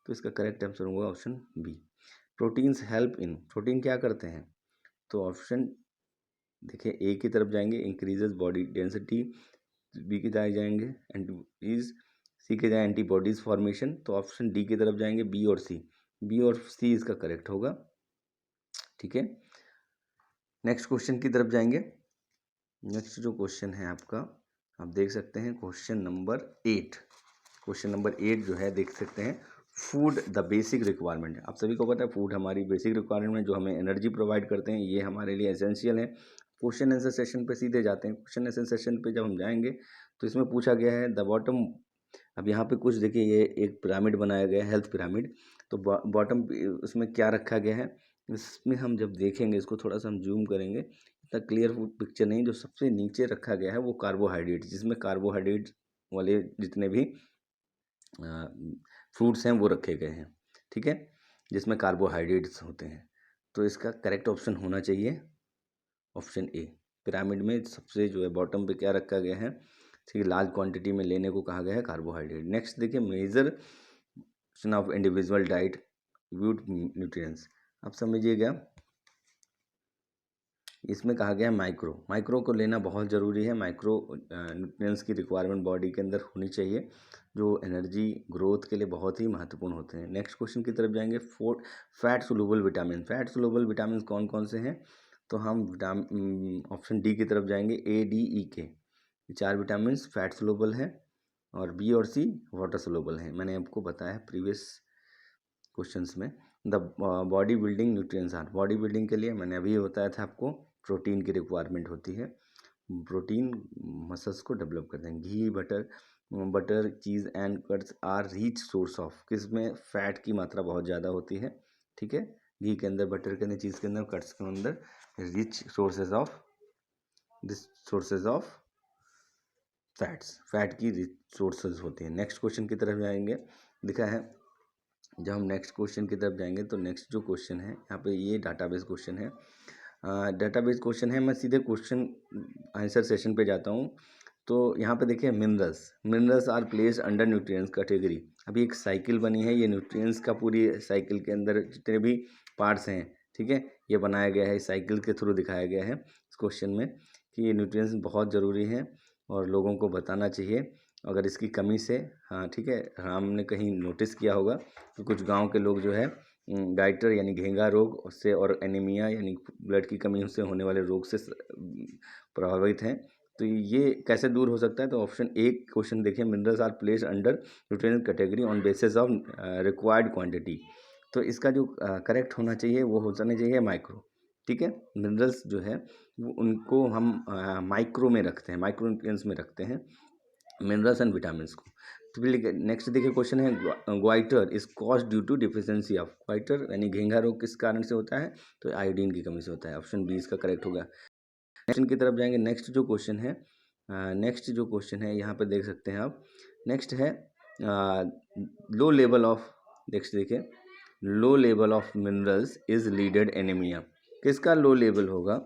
S1: तो इसका करेक्ट आंसर होगा option B. Proteins help in, protein क्या करते हैं? तो ऑप्शन देखिए ए की तरफ जाएंगे, इंक्रीजेज बॉडी डेंसिटी, बी की तरफ जाएंगे एंटीबॉडीज, सी के जाए एंटीबॉडीज फॉर्मेशन। तो ऑप्शन डी की तरफ जाएंगे, बी और सी, बी और सी इसका करेक्ट होगा। ठीक है, नेक्स्ट क्वेश्चन की तरफ जाएंगे। नेक्स्ट जो क्वेश्चन है आपका, आप देख सकते हैं क्वेश्चन नंबर 8। क्वेश्चन नंबर 8 जो है देख सकते हैं, फूड द बेसिक रिक्वायरमेंट। आप सभी को पता है फूड हमारी बेसिक रिक्वायरमेंट, जो हमें एनर्जी प्रोवाइड करते हैं, ये हमारे लिए एसेंशियल है। क्वेश्चन आंसर सेशन पे सीधे जाते हैं। क्वेश्चन आंसर सेशन पे जब हम जाएंगे तो इसमें पूछा गया है द बॉटम, अब यहाँ पे कुछ देखिए, ये एक पिरामिड बनाया गया है, हेल्थ पिरामिड। तो बॉटम उसमें क्या रखा गया है, इसमें हम जब देखेंगे, इसको थोड़ा सा हम जूम करेंगे, इतना क्लियर पिक्चर नहीं, जो सबसे नीचे रखा गया है वो कार्बोहाइड्रेट, जिसमें कार्बोहाइड्रेट वाले जितने भी फ्रूट्स हैं वो रखे गए हैं। ठीक है, जिसमें कार्बोहाइड्रेट्स होते हैं। तो इसका करेक्ट ऑप्शन होना चाहिए ऑप्शन ए। पिरामिड में सबसे जो है बॉटम पे क्या रखा गया है, ठीक है, लार्ज क्वांटिटी में लेने को कहा गया है कार्बोहाइड्रेट। नेक्स्ट देखिए, major of individual diet with nutrients. आप समझिएगा, इसमें कहा गया है माइक्रो, माइक्रो को लेना बहुत ज़रूरी है। माइक्रो न्यूट्रिएंट्स की रिक्वायरमेंट बॉडी के अंदर होनी चाहिए, जो एनर्जी ग्रोथ के लिए बहुत ही महत्वपूर्ण होते हैं। नेक्स्ट क्वेश्चन की तरफ जाएंगे, fat soluble vitamin. Fat soluble vitamin कौन कौन से हैं? तो हम ऑप्शन डी की तरफ जाएंगे, ए डी ई के, ये 4 विटामिन फैट सोलुबल हैं, और बी और सी वाटर सोलुबल हैं। मैंने आपको बताया प्रीवियस क्वेश्चंस में। The body building nutrients are, body building के लिए मैंने अभी बताया था आपको, प्रोटीन की रिक्वायरमेंट होती है। प्रोटीन मसल्स को डेवलप करते हैं। Ghee, butter, cheese and cuts are rich source of, किस में फैट की मात्रा बहुत ज़्यादा होती है। ठीक है, घी के अंदर, बटर के अंदर, चीज़ के अंदर, कट्स के अंदर rich sources of fats, fat की रिच सोर्सेज होती हैं। नेक्स्ट क्वेश्चन की तरफ जाएंगे। लिखा है जब हम नेक्स्ट क्वेश्चन की तरफ जाएंगे तो नेक्स्ट जो क्वेश्चन है यहाँ पे ये डाटाबेस क्वेश्चन है। डाटाबेस क्वेश्चन है, मैं सीधे क्वेश्चन आंसर सेशन पे जाता हूँ। तो यहाँ पे देखिए minerals are place under nutrients category. अभी एक साइकिल बनी है, ये न्यूट्रिएंट्स का पूरी साइकिल के अंदर जितने भी पार्ट्स हैं, ठीक है, ये बनाया गया है, साइकिल के थ्रू दिखाया गया है इस क्वेश्चन में कि ये न्यूट्रिएंट्स बहुत ज़रूरी हैं और लोगों को बताना चाहिए। अगर इसकी कमी से, हाँ ठीक है, हमने कहीं नोटिस किया होगा कि कुछ गांव के लोग जो है गाइटर यानी घेंगा रोग से और एनीमिया यानी ब्लड की कमी से होने वाले रोग से प्रभावित हैं। तो ये कैसे दूर हो सकता है? तो ऑप्शन ए क्वेश्चन देखिए, minerals are placed under nutrient category on basis of required quantity. तो इसका जो करेक्ट होना चाहिए वो होना चाहिए माइक्रो। ठीक है, मिनरल्स जो है वो उनको हम माइक्रो में रखते हैं, माइक्रो न्यूट्रिएंट्स में रखते हैं मिनरल्स एंड विटामिन्स को। तो फिर नेक्स्ट देखिए क्वेश्चन है, goitre is cause due to deficiency of. Goitre यानी घेंघा रोग किस कारण से होता है? तो आयोडीन की कमी से होता है। ऑप्शन बी इसका करेक्ट होगा। नेक्स्ट की तरफ जाएंगे। नेक्स्ट जो क्वेश्चन है यहाँ पे देख सकते हैं आप। नेक्स्ट है लो लेवल ऑफ, नेक्स्ट देखिए, low level of minerals is leaded anaemia. किसका लो लेवल होगा?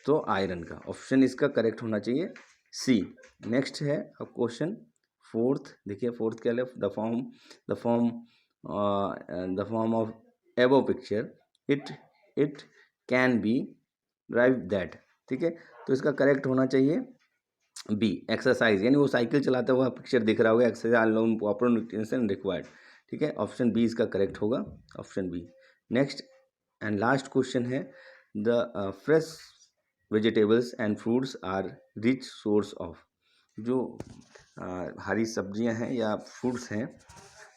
S1: तो आयरन का। ऑप्शन इसका करेक्ट होना चाहिए सी। नेक्स्ट है अब क्वेश्चन फोर्थ, देखिए फोर्थ क्या है, द फॉर्म ऑफ एबो picture it can be drive that. ठीक है, तो इसका करेक्ट होना चाहिए बी, एक्सरसाइज, यानी वो साइकिल चलाता हुआ पिक्चर दिख रहा होगा, exercise alone proper nutrition required. ठीक है, ऑप्शन बी इसका करेक्ट होगा, option B. Next and last question है, the fresh vegetables and fruits are rich source of. जो हरी सब्जियां हैं या फ्रूट्स हैं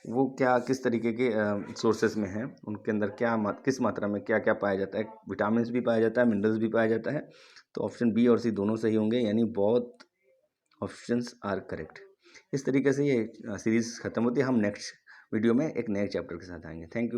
S1: वो क्या किस तरीके के सोर्सेस में हैं, उनके अंदर क्या किस मात्रा में क्या क्या पाया जाता है? विटामिन्स भी पाया जाता है, मिनरल्स भी पाया जाता है। तो ऑप्शन बी और सी दोनों सही होंगे, यानी बोथ ऑप्शंस आर करेक्ट। इस तरीके से ये सीरीज़ ख़त्म होती है। हम नेक्स्ट वीडियो में एक नए चैप्टर के साथ आएंगे। Thank you.